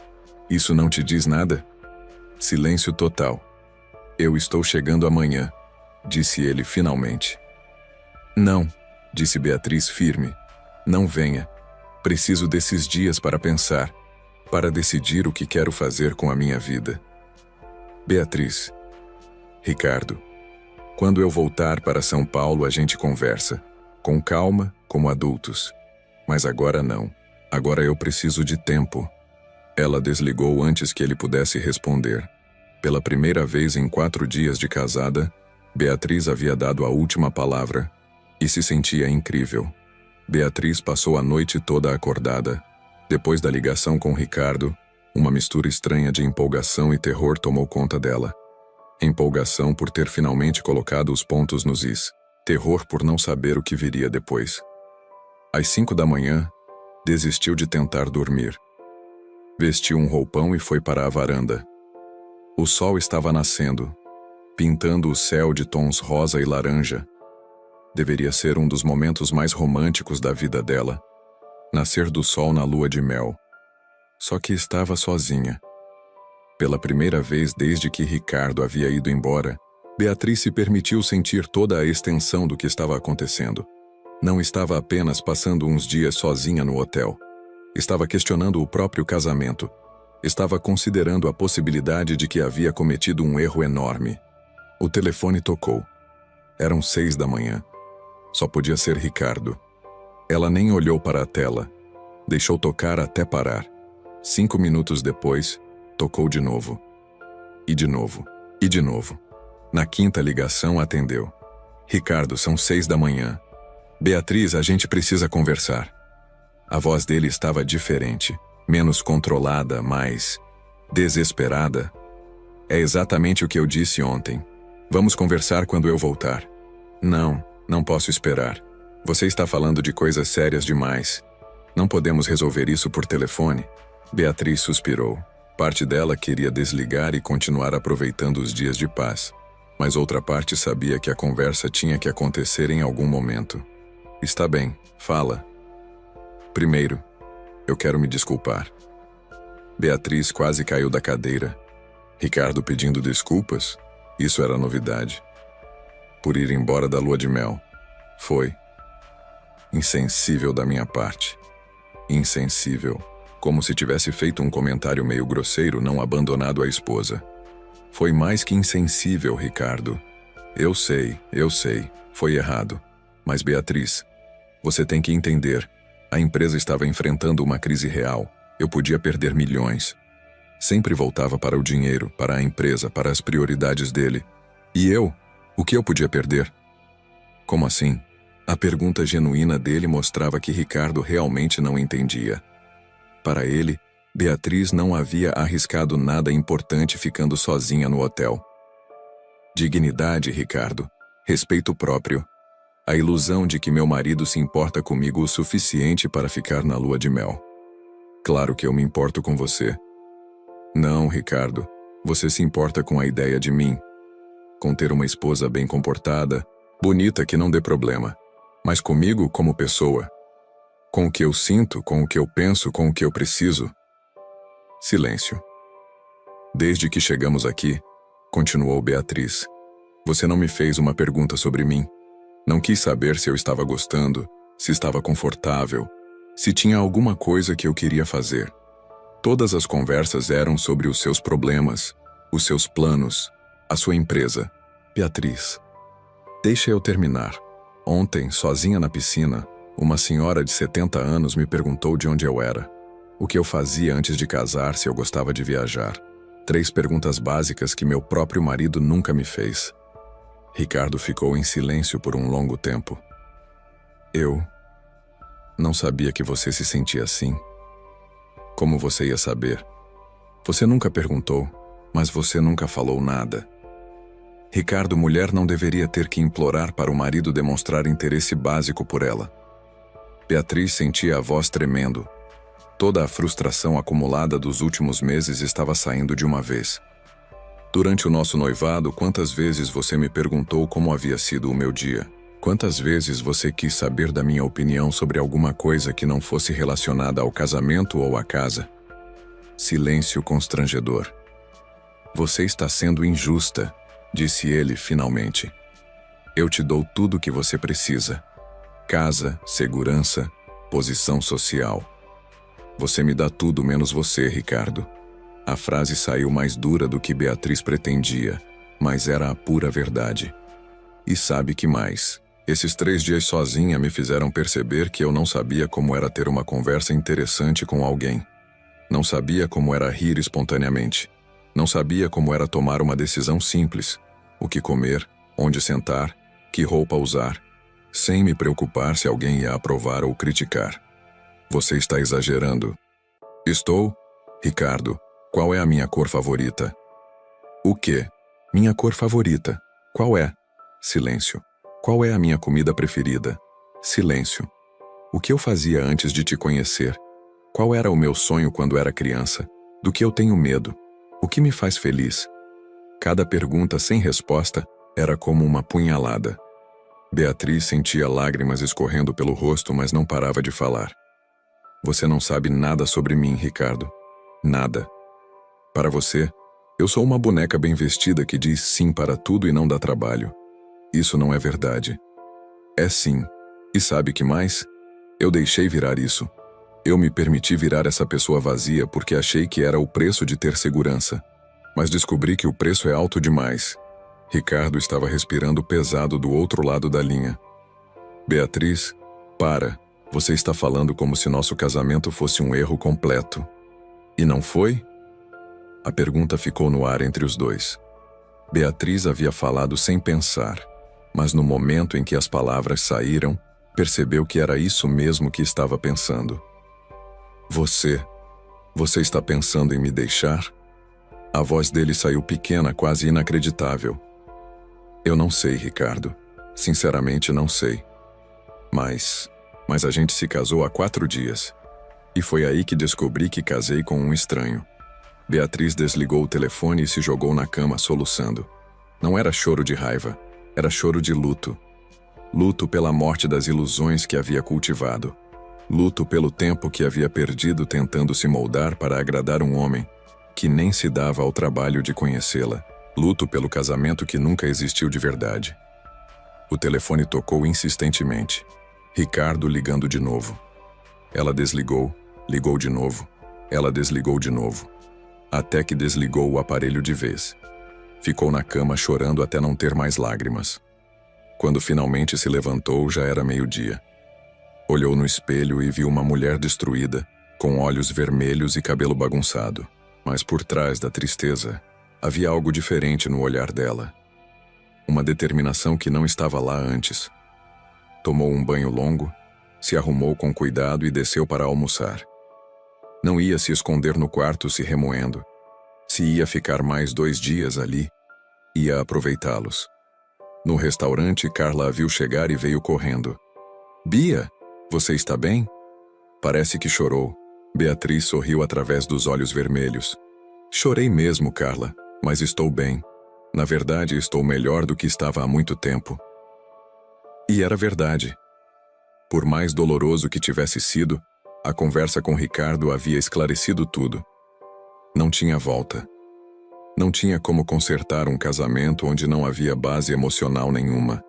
Isso não te diz nada? Silêncio total. Eu estou chegando amanhã, disse ele finalmente. Não, disse Beatriz firme. Não venha. Preciso desses dias para pensar, para decidir o que quero fazer com a minha vida. Beatriz. Ricardo. Quando eu voltar para São Paulo, a gente conversa. Com calma, como adultos. Mas agora não. Agora eu preciso de tempo. Ela desligou antes que ele pudesse responder. Pela primeira vez em 4 dias de casada, Beatriz havia dado a última palavra e se sentia incrível. Beatriz passou a noite toda acordada. Depois da ligação com Ricardo, uma mistura estranha de empolgação e terror tomou conta dela. Empolgação por ter finalmente colocado os pontos nos is. Terror por não saber o que viria depois. Às 5 da manhã, desistiu de tentar dormir. Vestiu um roupão e foi para a varanda. O sol estava nascendo, pintando o céu de tons rosa e laranja. Deveria ser um dos momentos mais românticos da vida dela. Nascer do sol na lua de mel. Só que estava sozinha. Pela primeira vez desde que Ricardo havia ido embora, Beatriz se permitiu sentir toda a extensão do que estava acontecendo. Não estava apenas passando uns dias sozinha no hotel. Estava questionando o próprio casamento. Estava considerando a possibilidade de que havia cometido um erro enorme. O telefone tocou. Eram 6 da manhã. Só podia ser Ricardo. Ela nem olhou para a tela. Deixou tocar até parar. 5 minutos depois, tocou de novo. E de novo. E de novo. Na 5ª ligação, atendeu. Ricardo, são 6 da manhã. Beatriz, a gente precisa conversar. A voz dele estava diferente, menos controlada, mais desesperada. É exatamente o que eu disse ontem. Vamos conversar quando eu voltar. Não posso esperar. Você está falando de coisas sérias demais. Não podemos resolver isso por telefone. Beatriz suspirou. Parte dela queria desligar e continuar aproveitando os dias de paz. Mas outra parte sabia que a conversa tinha que acontecer em algum momento. Está bem, fala. Primeiro, eu quero me desculpar. Beatriz quase caiu da cadeira. Ricardo pedindo desculpas? Isso era novidade. Por ir embora da lua de mel. Foi insensível da minha parte. Insensível. Como se tivesse feito um comentário meio grosseiro, não abandonado a esposa. Foi mais que insensível, Ricardo. Eu sei. Foi errado. Mas Beatriz, você tem que entender. A empresa estava enfrentando uma crise real. Eu podia perder milhões. Sempre voltava para o dinheiro, para a empresa, para as prioridades dele. E eu? O que eu podia perder? Como assim? A pergunta genuína dele mostrava que Ricardo realmente não entendia. Para ele, Beatriz não havia arriscado nada importante ficando sozinha no hotel. Dignidade, Ricardo. Respeito próprio. A ilusão de que meu marido se importa comigo o suficiente para ficar na lua de mel. Claro que eu me importo com você. Não, Ricardo. Você se importa com a ideia de mim. Com ter uma esposa bem comportada, bonita que não dê problema. Mas comigo como pessoa. Com o que eu sinto, com o que eu penso, com o que eu preciso. Silêncio. Desde que chegamos aqui, continuou Beatriz, você não me fez uma pergunta sobre mim. Não quis saber se eu estava gostando, se estava confortável, se tinha alguma coisa que eu queria fazer. Todas as conversas eram sobre os seus problemas, os seus planos, a sua empresa. Beatriz, deixa eu terminar. Ontem, sozinha na piscina, uma senhora de 70 anos me perguntou de onde eu era, o que eu fazia antes de casar, se eu gostava de viajar. 3 perguntas básicas que meu próprio marido nunca me fez. Ricardo ficou em silêncio por um longo tempo. Eu não sabia que você se sentia assim. Como você ia saber? Você nunca perguntou, mas você nunca falou nada. Ricardo, mulher não deveria ter que implorar para o marido demonstrar interesse básico por ela. Beatriz sentia a voz tremendo. Toda a frustração acumulada dos últimos meses estava saindo de uma vez. Durante o nosso noivado, quantas vezes você me perguntou como havia sido o meu dia? Quantas vezes você quis saber da minha opinião sobre alguma coisa que não fosse relacionada ao casamento ou à casa? Silêncio constrangedor. Você está sendo injusta, disse ele finalmente. Eu te dou tudo o que você precisa. Casa, segurança, posição social. Você me dá tudo menos você, Ricardo. A frase saiu mais dura do que Beatriz pretendia, mas era a pura verdade. E sabe que mais? Esses 3 dias sozinha me fizeram perceber que eu não sabia como era ter uma conversa interessante com alguém. Não sabia como era rir espontaneamente. Não sabia como era tomar uma decisão simples. O que comer, onde sentar, que roupa usar, sem me preocupar se alguém ia aprovar ou criticar. Você está exagerando. Estou? Ricardo, qual é a minha cor favorita? O quê? Minha cor favorita. Qual é? Silêncio. Qual é a minha comida preferida? Silêncio. O que eu fazia antes de te conhecer? Qual era o meu sonho quando era criança? Do que eu tenho medo? O que me faz feliz? Cada pergunta sem resposta era como uma punhalada. Beatriz sentia lágrimas escorrendo pelo rosto, mas não parava de falar. Você não sabe nada sobre mim, Ricardo. Nada. Para você, eu sou uma boneca bem vestida que diz sim para tudo e não dá trabalho. Isso não é verdade. É sim. E sabe que mais? Eu deixei virar isso. Eu me permiti virar essa pessoa vazia porque achei que era o preço de ter segurança. Mas descobri que o preço é alto demais. Ricardo estava respirando pesado do outro lado da linha. Beatriz, para. Você está falando como se nosso casamento fosse um erro completo. E não foi? A pergunta ficou no ar entre os dois. Beatriz havia falado sem pensar, mas no momento em que as palavras saíram, percebeu que era isso mesmo que estava pensando. Você está pensando em me deixar? A voz dele saiu pequena, quase inacreditável. Eu não sei, Ricardo. Sinceramente, não sei. Mas a gente se casou há 4 dias. E foi aí que descobri que casei com um estranho. Beatriz desligou o telefone e se jogou na cama, soluçando. Não era choro de raiva, era choro de luto. Luto pela morte das ilusões que havia cultivado. Luto pelo tempo que havia perdido tentando se moldar para agradar um homem que nem se dava ao trabalho de conhecê-la. Luto pelo casamento que nunca existiu de verdade. O telefone tocou insistentemente. Ricardo ligando de novo. Ela desligou, ligou de novo. Ela desligou de novo. Até que desligou o aparelho de vez. Ficou na cama chorando até não ter mais lágrimas. Quando finalmente se levantou, já era meio-dia. Olhou no espelho e viu uma mulher destruída, com olhos vermelhos e cabelo bagunçado. Mas por trás da tristeza, havia algo diferente no olhar dela. Uma determinação que não estava lá antes. Tomou um banho longo, se arrumou com cuidado e desceu para almoçar. Não ia se esconder no quarto se remoendo. Se ia ficar mais 2 dias ali, ia aproveitá-los. No restaurante, Carla a viu chegar e veio correndo. Bia, você está bem? Parece que chorou. Beatriz sorriu através dos olhos vermelhos. Chorei mesmo, Carla, mas estou bem. Na verdade, estou melhor do que estava há muito tempo. E era verdade. Por mais doloroso que tivesse sido, a conversa com Ricardo havia esclarecido tudo. Não tinha volta. Não tinha como consertar um casamento onde não havia base emocional nenhuma.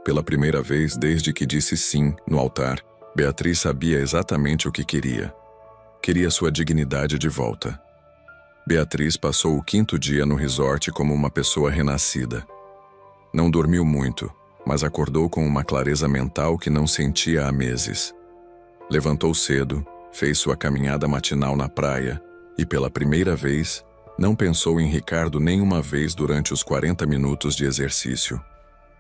Pela primeira vez desde que disse sim no altar, Beatriz sabia exatamente o que queria. Queria sua dignidade de volta. Beatriz passou o 5º dia no resort como uma pessoa renascida. Não dormiu muito, mas acordou com uma clareza mental que não sentia há meses. Levantou cedo, fez sua caminhada matinal na praia e, pela primeira vez, não pensou em Ricardo nenhuma vez durante os 40 minutos de exercício.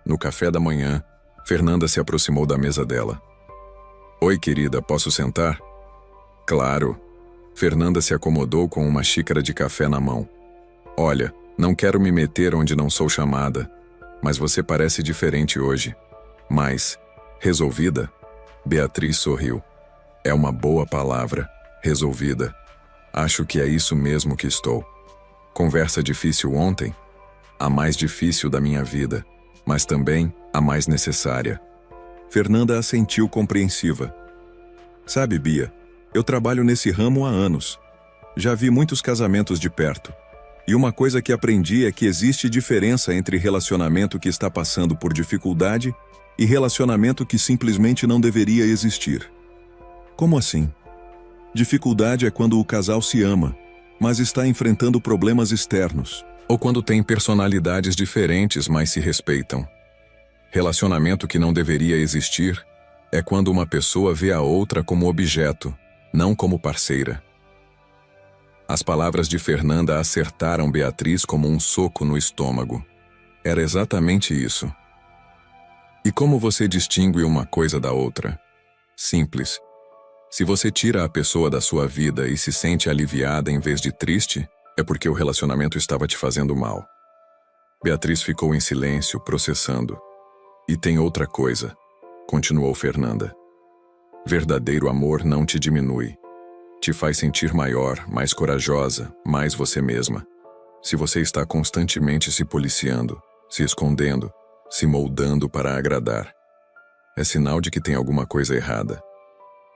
No café da manhã, Fernanda se aproximou da mesa dela. Oi, querida, posso sentar? Claro. Fernanda se acomodou com uma xícara de café na mão. Olha, não quero me meter onde não sou chamada, mas você parece diferente hoje. Mas, resolvida? Beatriz sorriu. É uma boa palavra, resolvida. Acho que é isso mesmo que estou. Conversa difícil ontem? A mais difícil da minha vida, mas também a mais necessária. Fernanda assentiu compreensiva. Sabe, Bia, eu trabalho nesse ramo há anos. Já vi muitos casamentos de perto. E uma coisa que aprendi é que existe diferença entre relacionamento que está passando por dificuldade e relacionamento que simplesmente não deveria existir. Como assim? Dificuldade é quando o casal se ama, mas está enfrentando problemas externos. Ou quando tem personalidades diferentes, mas se respeitam. Relacionamento que não deveria existir é quando uma pessoa vê a outra como objeto, não como parceira. As palavras de Fernanda acertaram Beatriz como um soco no estômago. Era exatamente isso. E como você distingue uma coisa da outra? Simples. Se você tira a pessoa da sua vida e se sente aliviada em vez de triste, é porque o relacionamento estava te fazendo mal. Beatriz ficou em silêncio, processando. E tem outra coisa, continuou Fernanda. Verdadeiro amor não te diminui. Te faz sentir maior, mais corajosa, mais você mesma. Se você está constantemente se policiando, se escondendo, se moldando para agradar, é sinal de que tem alguma coisa errada.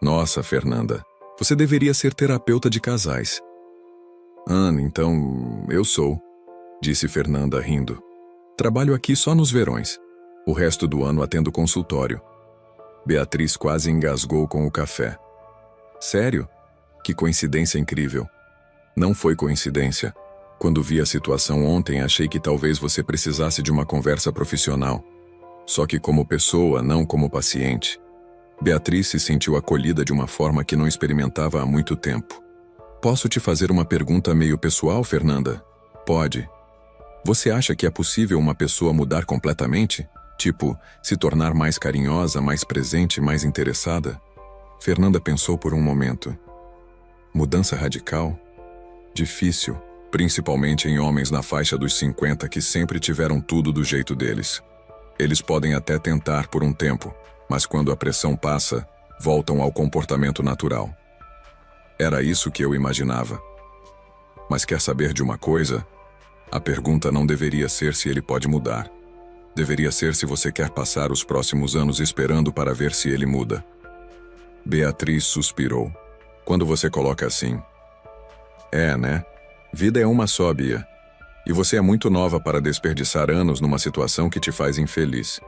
Nossa, Fernanda, você deveria ser terapeuta de casais. Então, eu sou, disse Fernanda rindo. Trabalho aqui só nos verões. O resto do ano atendo consultório. Beatriz quase engasgou com o café. Sério? Que coincidência incrível. Não foi coincidência. Quando vi a situação ontem, achei que talvez você precisasse de uma conversa profissional. Só que como pessoa, não como paciente. Beatriz se sentiu acolhida de uma forma que não experimentava há muito tempo. Posso te fazer uma pergunta meio pessoal, Fernanda? Pode. Você acha que é possível uma pessoa mudar completamente? Tipo, se tornar mais carinhosa, mais presente, mais interessada? Fernanda pensou por um momento. Mudança radical? Difícil, principalmente em homens na faixa dos 50 que sempre tiveram tudo do jeito deles. Eles podem até tentar por um tempo, mas quando a pressão passa, voltam ao comportamento natural. Era isso que eu imaginava. Mas quer saber de uma coisa? A pergunta não deveria ser se ele pode mudar. Deveria ser se você quer passar os próximos anos esperando para ver se ele muda. Beatriz suspirou. Quando você coloca assim. Né? Vida é uma só, Bia. E você é muito nova para desperdiçar anos numa situação que te faz infeliz.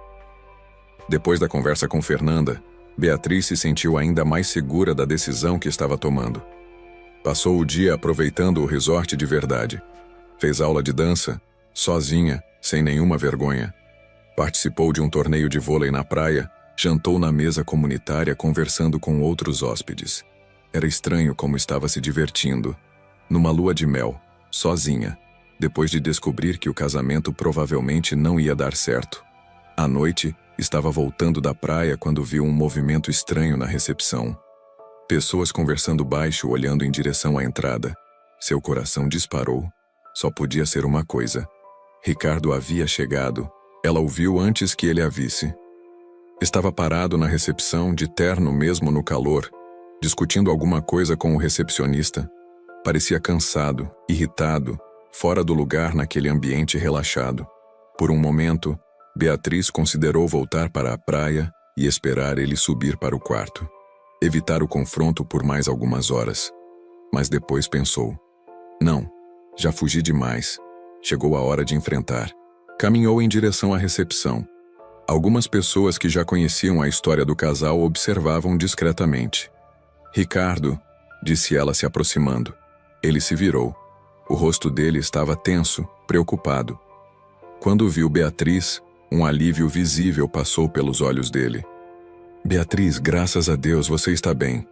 Depois da conversa com Fernanda, Beatriz se sentiu ainda mais segura da decisão que estava tomando. Passou o dia aproveitando o resort de verdade. Fez aula de dança, sozinha, sem nenhuma vergonha. Participou de um torneio de vôlei na praia, jantou na mesa comunitária conversando com outros hóspedes. Era estranho como estava se divertindo. Numa lua de mel, sozinha, depois de descobrir que o casamento provavelmente não ia dar certo. À noite, estava voltando da praia quando viu um movimento estranho na recepção. Pessoas conversando baixo, olhando em direção à entrada. Seu coração disparou. Só podia ser uma coisa. Ricardo havia chegado. Ela o viu antes que ele a visse. Estava parado na recepção, de terno mesmo no calor, discutindo alguma coisa com o recepcionista. Parecia cansado, irritado, fora do lugar naquele ambiente relaxado. Por um momento, Beatriz considerou voltar para a praia e esperar ele subir para o quarto. Evitar o confronto por mais algumas horas. Mas depois pensou. Não, já fugi demais. Chegou a hora de enfrentar. Caminhou em direção à recepção. Algumas pessoas que já conheciam a história do casal observavam discretamente. Ricardo, disse ela se aproximando. Ele se virou. O rosto dele estava tenso, preocupado. Quando viu Beatriz, um alívio visível passou pelos olhos dele. Beatriz, graças a Deus você está bem.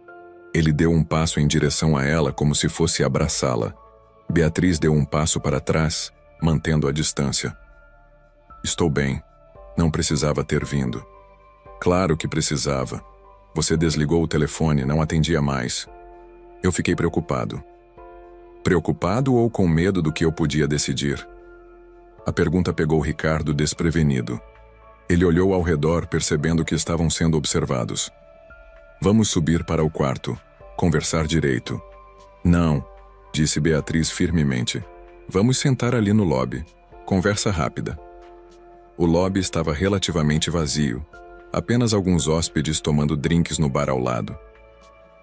Ele deu um passo em direção a ela como se fosse abraçá-la. Beatriz deu um passo para trás, mantendo a distância. Estou bem. Não precisava ter vindo. Claro que precisava. Você desligou o telefone, não atendia mais. Eu fiquei preocupado. Preocupado ou com medo do que eu podia decidir? A pergunta pegou Ricardo desprevenido. Ele olhou ao redor, percebendo que estavam sendo observados. Vamos subir para o quarto. Conversar direito. Não, disse Beatriz firmemente. Vamos sentar ali no lobby. Conversa rápida. O lobby estava relativamente vazio. Apenas alguns hóspedes tomando drinks no bar ao lado.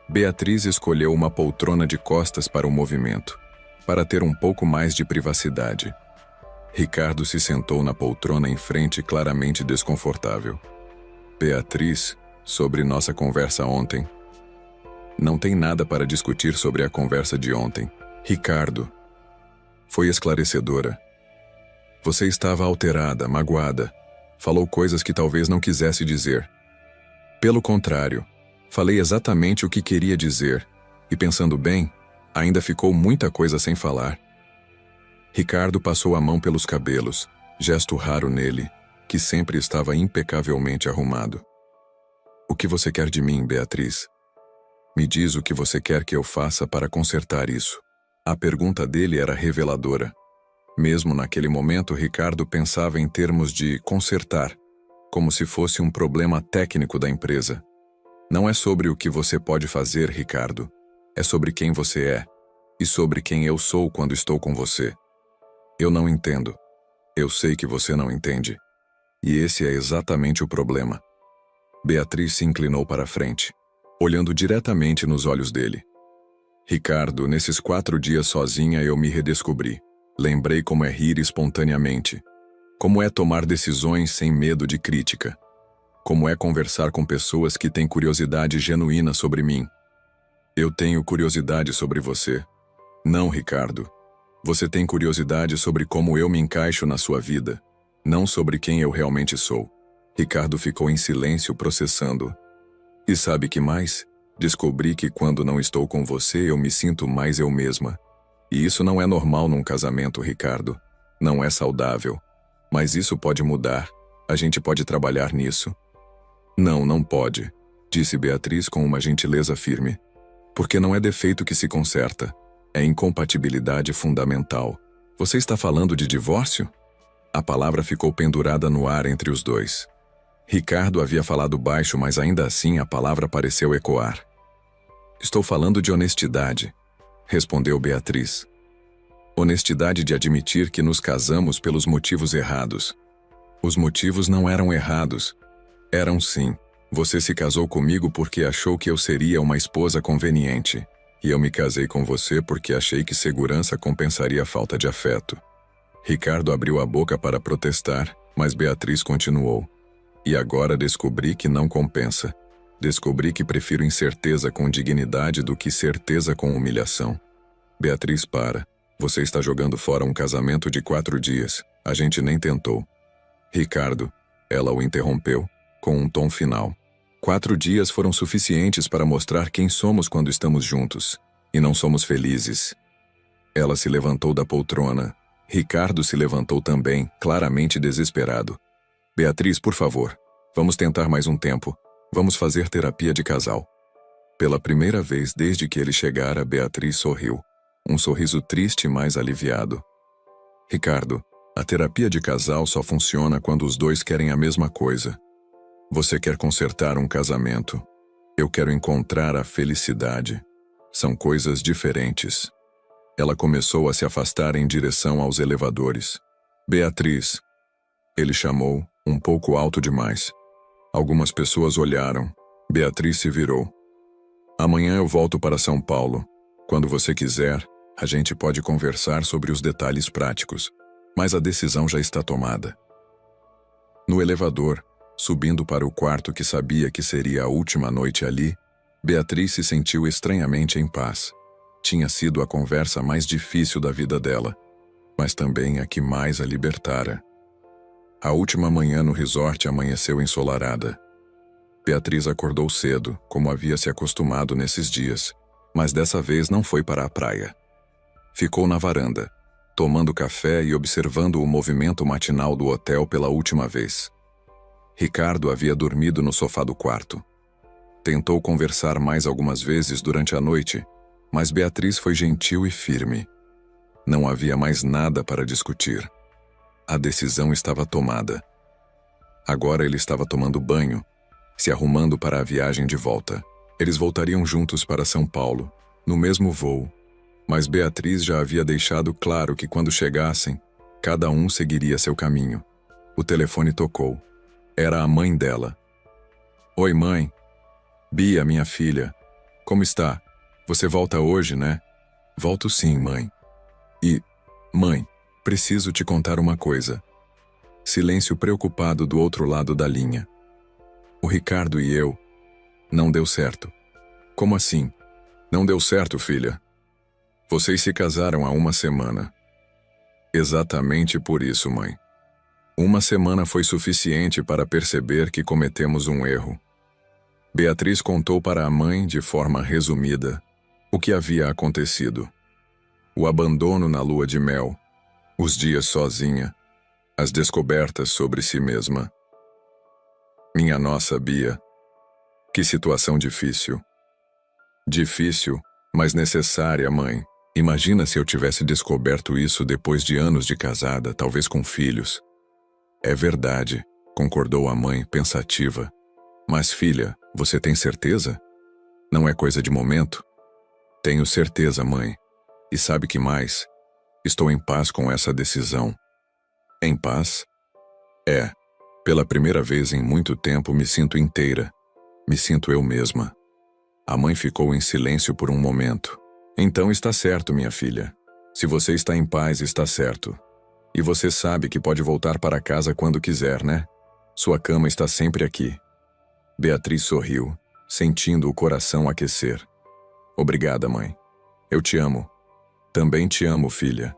Beatriz escolheu uma poltrona de costas para o movimento, para ter um pouco mais de privacidade. Ricardo se sentou na poltrona em frente, claramente desconfortável. Beatriz, sobre nossa conversa ontem. Não tem nada para discutir sobre a conversa de ontem. Ricardo. Foi esclarecedora. Você estava alterada, magoada. Falou coisas que talvez não quisesse dizer. Pelo contrário, falei exatamente o que queria dizer, e pensando bem, ainda ficou muita coisa sem falar. Ricardo passou a mão pelos cabelos, gesto raro nele, que sempre estava impecavelmente arrumado. O que você quer de mim, Beatriz? Me diz o que você quer que eu faça para consertar isso. A pergunta dele era reveladora. Mesmo naquele momento, Ricardo pensava em termos de consertar, como se fosse um problema técnico da empresa. Não é sobre o que você pode fazer, Ricardo. É sobre quem você é e sobre quem eu sou quando estou com você. Eu não entendo. Eu sei que você não entende. E esse é exatamente o problema. Beatriz se inclinou para a frente, olhando diretamente nos olhos dele. Ricardo, nesses 4 dias sozinha eu me redescobri. Lembrei como é rir espontaneamente. Como é tomar decisões sem medo de crítica. Como é conversar com pessoas que têm curiosidade genuína sobre mim. Eu tenho curiosidade sobre você. Não, Ricardo. Você tem curiosidade sobre como eu me encaixo na sua vida, não sobre quem eu realmente sou. Ricardo ficou em silêncio processando. E sabe que mais? Descobri que quando não estou com você eu me sinto mais eu mesma. E isso não é normal num casamento, Ricardo. Não é saudável. Mas isso pode mudar. A gente pode trabalhar nisso. Não, não pode, disse Beatriz com uma gentileza firme. Porque não é defeito que se conserta. É incompatibilidade fundamental. Você está falando de divórcio? A palavra ficou pendurada no ar entre os dois. Ricardo havia falado baixo, mas ainda assim a palavra pareceu ecoar. Estou falando de honestidade, respondeu Beatriz. Honestidade de admitir que nos casamos pelos motivos errados. Os motivos não eram errados. Eram sim. Você se casou comigo porque achou que eu seria uma esposa conveniente. E eu me casei com você porque achei que segurança compensaria a falta de afeto. Ricardo abriu a boca para protestar, mas Beatriz continuou. E agora descobri que não compensa. Descobri que prefiro incerteza com dignidade do que certeza com humilhação. Beatriz, para. Você está jogando fora um casamento de 4 dias. A gente nem tentou. Ricardo, ela o interrompeu, com um tom final. 4 dias foram suficientes para mostrar quem somos quando estamos juntos. E não somos felizes. Ela se levantou da poltrona. Ricardo se levantou também, claramente desesperado. Beatriz, por favor, vamos tentar mais um tempo. Vamos fazer terapia de casal. Pela primeira vez desde que ele chegara, Beatriz sorriu. Um sorriso triste, mas aliviado. Ricardo, a terapia de casal só funciona quando os dois querem a mesma coisa. Você quer consertar um casamento. Eu quero encontrar a felicidade. São coisas diferentes. Ela começou a se afastar em direção aos elevadores. Beatriz. Ele chamou, um pouco alto demais. Algumas pessoas olharam. Beatriz se virou. Amanhã eu volto para São Paulo. Quando você quiser, a gente pode conversar sobre os detalhes práticos. Mas a decisão já está tomada. No elevador, subindo para o quarto que sabia que seria a última noite ali, Beatriz se sentiu estranhamente em paz. Tinha sido a conversa mais difícil da vida dela, mas também a que mais a libertara. A última manhã no resort amanheceu ensolarada. Beatriz acordou cedo, como havia se acostumado nesses dias, mas dessa vez não foi para a praia. Ficou na varanda, tomando café e observando o movimento matinal do hotel pela última vez. Ricardo havia dormido no sofá do quarto. Tentou conversar mais algumas vezes durante a noite, mas Beatriz foi gentil e firme. Não havia mais nada para discutir. A decisão estava tomada. Agora ele estava tomando banho, se arrumando para a viagem de volta. Eles voltariam juntos para São Paulo, no mesmo voo, mas Beatriz já havia deixado claro que quando chegassem, cada um seguiria seu caminho. O telefone tocou. Era a mãe dela. Oi, mãe. Bia, minha filha. Como está? Você volta hoje, né? Volto sim, mãe. E, mãe, preciso te contar uma coisa. Silêncio preocupado do outro lado da linha. O Ricardo e eu... Não deu certo. Como assim? Não deu certo, filha? Vocês se casaram há 1 semana. Exatamente por isso, mãe. 1 semana foi suficiente para perceber que cometemos um erro. Beatriz contou para a mãe, de forma resumida, o que havia acontecido. O abandono na lua de mel, os dias sozinha, as descobertas sobre si mesma. Minha nossa Bia, que situação difícil. Difícil, mas necessária, mãe. Imagina se eu tivesse descoberto isso depois de anos de casada, talvez com filhos. É verdade, concordou a mãe, pensativa. Mas filha, você tem certeza? Não é coisa de momento? Tenho certeza, mãe. E sabe que mais? Estou em paz com essa decisão. Em paz? É. Pela primeira vez em muito tempo me sinto inteira. Me sinto eu mesma. A mãe ficou em silêncio por um momento. Então está certo, minha filha. Se você está em paz, está certo. E você sabe que pode voltar para casa quando quiser, né? Sua cama está sempre aqui. Beatriz sorriu, sentindo o coração aquecer. Obrigada, mãe. Eu te amo. Também te amo, filha.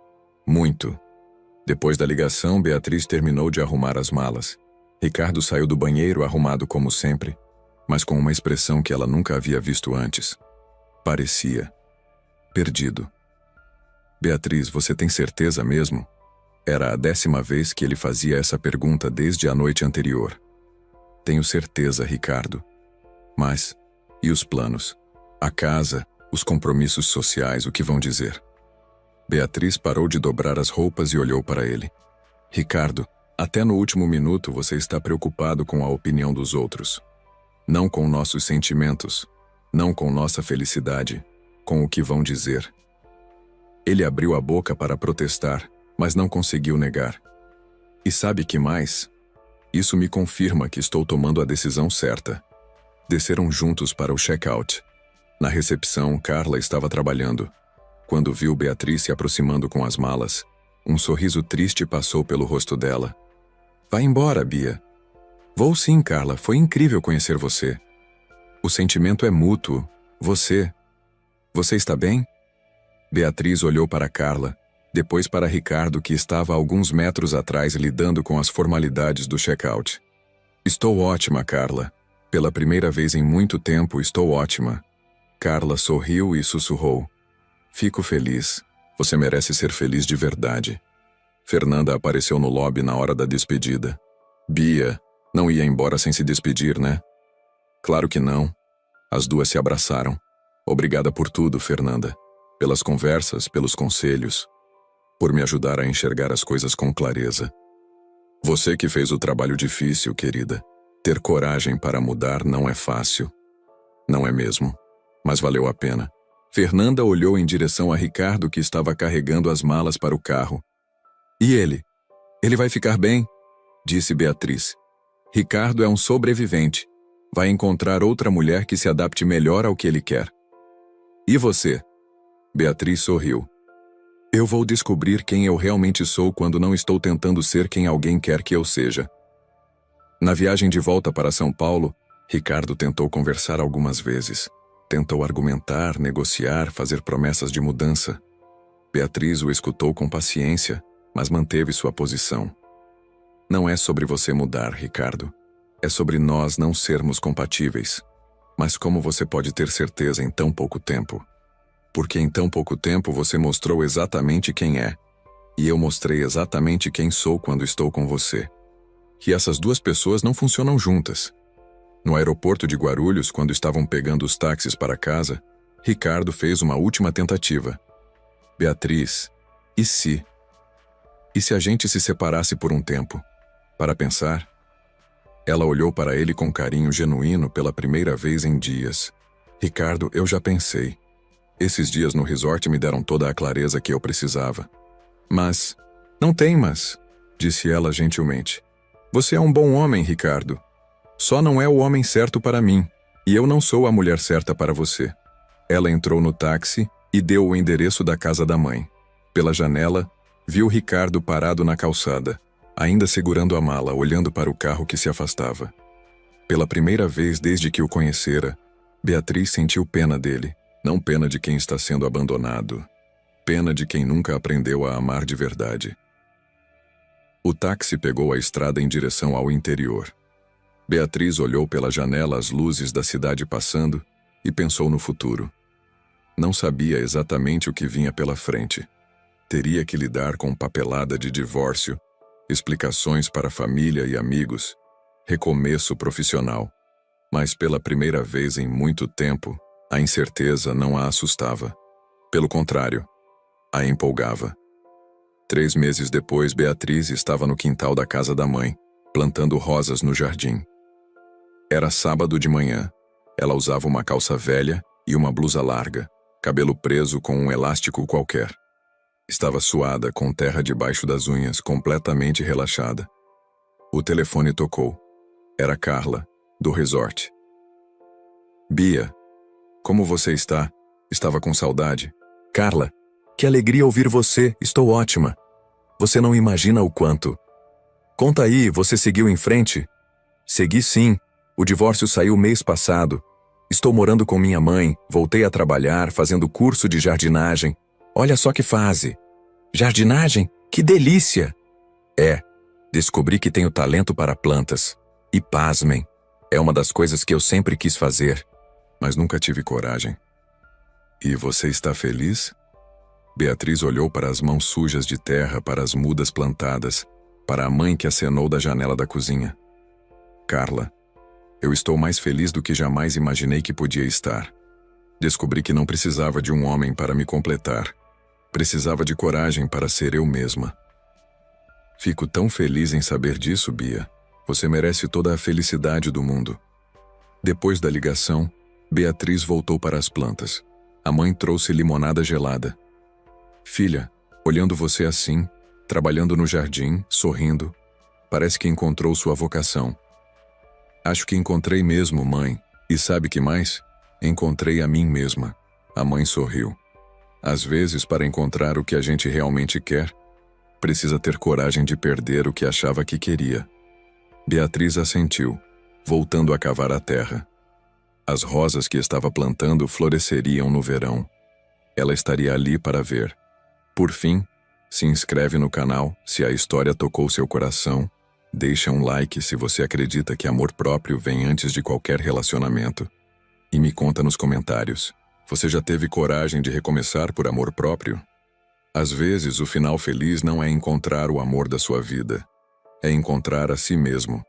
Muito. Depois da ligação, Beatriz terminou de arrumar as malas. Ricardo saiu do banheiro arrumado como sempre, mas com uma expressão que ela nunca havia visto antes. Parecia perdido. Beatriz, você tem certeza mesmo? Era a 10ª vez que ele fazia essa pergunta desde a noite anterior. Tenho certeza, Ricardo. Mas, e os planos? A casa, os compromissos sociais, o que vão dizer? Beatriz parou de dobrar as roupas e olhou para ele. Ricardo, até no último minuto você está preocupado com a opinião dos outros. Não com nossos sentimentos, não com nossa felicidade, com o que vão dizer. Ele abriu a boca para protestar, mas não conseguiu negar. E sabe que mais? Isso me confirma que estou tomando a decisão certa. Desceram juntos para o check-out. Na recepção, Carla estava trabalhando. Quando viu Beatriz se aproximando com as malas, um sorriso triste passou pelo rosto dela. Vai embora, Bia. Vou sim, Carla. Foi incrível conhecer você. O sentimento é mútuo. Você está bem? Beatriz olhou para Carla, depois para Ricardo, que estava a alguns metros atrás lidando com as formalidades do check-out. Estou ótima, Carla. Pela primeira vez em muito tempo, estou ótima. Carla sorriu e sussurrou. Fico feliz. Você merece ser feliz de verdade. Fernanda apareceu no lobby na hora da despedida. Bia, não ia embora sem se despedir, né? Claro que não. As duas se abraçaram. Obrigada por tudo, Fernanda. Pelas conversas, pelos conselhos. Por me ajudar a enxergar as coisas com clareza. Você que fez o trabalho difícil, querida. Ter coragem para mudar não é fácil. Não é mesmo. Mas valeu a pena. Fernanda olhou em direção a Ricardo, que estava carregando as malas para o carro. E ele? Ele vai ficar bem? Disse Beatriz. Ricardo é um sobrevivente. Vai encontrar outra mulher que se adapte melhor ao que ele quer. E você? Beatriz sorriu. Eu vou descobrir quem eu realmente sou quando não estou tentando ser quem alguém quer que eu seja. Na viagem de volta para São Paulo, Ricardo tentou conversar algumas vezes. Tentou argumentar, negociar, fazer promessas de mudança. Beatriz o escutou com paciência, mas manteve sua posição. Não é sobre você mudar, Ricardo. É sobre nós não sermos compatíveis. Mas como você pode ter certeza em tão pouco tempo? Porque em tão pouco tempo você mostrou exatamente quem é. E eu mostrei exatamente quem sou quando estou com você. Que essas duas pessoas não funcionam juntas. No aeroporto de Guarulhos, quando estavam pegando os táxis para casa, Ricardo fez uma última tentativa. Beatriz, e se? E se a gente se separasse por um tempo? Para pensar? Ela olhou para ele com carinho genuíno pela primeira vez em dias. Ricardo, eu já pensei. Esses dias no resort me deram toda a clareza que eu precisava. Mas, não tem mas, disse ela gentilmente. Você é um bom homem, Ricardo. Só não é o homem certo para mim, e eu não sou a mulher certa para você. Ela entrou no táxi e deu o endereço da casa da mãe. Pela janela, viu Ricardo parado na calçada, ainda segurando a mala, olhando para o carro que se afastava. Pela primeira vez desde que o conhecera, Beatriz sentiu pena dele, não pena de quem está sendo abandonado, pena de quem nunca aprendeu a amar de verdade. O táxi pegou a estrada em direção ao interior. Beatriz olhou pela janela as luzes da cidade passando e pensou no futuro. Não sabia exatamente o que vinha pela frente. Teria que lidar com papelada de divórcio, explicações para família e amigos, recomeço profissional. Mas pela primeira vez em muito tempo, a incerteza não a assustava. Pelo contrário, a empolgava. 3 meses depois, Beatriz estava no quintal da casa da mãe, plantando rosas no jardim. Era sábado de manhã. Ela usava uma calça velha e uma blusa larga, cabelo preso com um elástico qualquer. Estava suada, com terra debaixo das unhas, completamente relaxada. O telefone tocou. Era Carla, do resort. Bia, como você está? Estava com saudade. Carla, que alegria ouvir você, estou ótima. Você não imagina o quanto. Conta aí, você seguiu em frente? Segui sim, o divórcio saiu mês passado. Estou morando com minha mãe, voltei a trabalhar, fazendo curso de jardinagem. Olha só que fase. Jardinagem? Que delícia! Descobri que tenho talento para plantas. E pasmem, é uma das coisas que eu sempre quis fazer, mas nunca tive coragem. E você está feliz? Beatriz olhou para as mãos sujas de terra, para as mudas plantadas, para a mãe que acenou da janela da cozinha. Carla, eu estou mais feliz do que jamais imaginei que podia estar. Descobri que não precisava de um homem para me completar. Precisava de coragem para ser eu mesma. Fico tão feliz em saber disso, Bia. Você merece toda a felicidade do mundo. Depois da ligação, Beatriz voltou para as plantas. A mãe trouxe limonada gelada. Filha, olhando você assim, trabalhando no jardim, sorrindo, parece que encontrou sua vocação. Acho que encontrei mesmo, mãe. E sabe que mais? Encontrei a mim mesma. A mãe sorriu. Às vezes, para encontrar o que a gente realmente quer, precisa ter coragem de perder o que achava que queria. Beatriz assentiu, voltando a cavar a terra. As rosas que estava plantando floresceriam no verão. Ela estaria ali para ver. Por fim, se inscreve no canal se a história tocou seu coração. Deixa um like se você acredita que amor próprio vem antes de qualquer relacionamento. E me conta nos comentários. Você já teve coragem de recomeçar por amor próprio? Às vezes, o final feliz não é encontrar o amor da sua vida. É encontrar a si mesmo.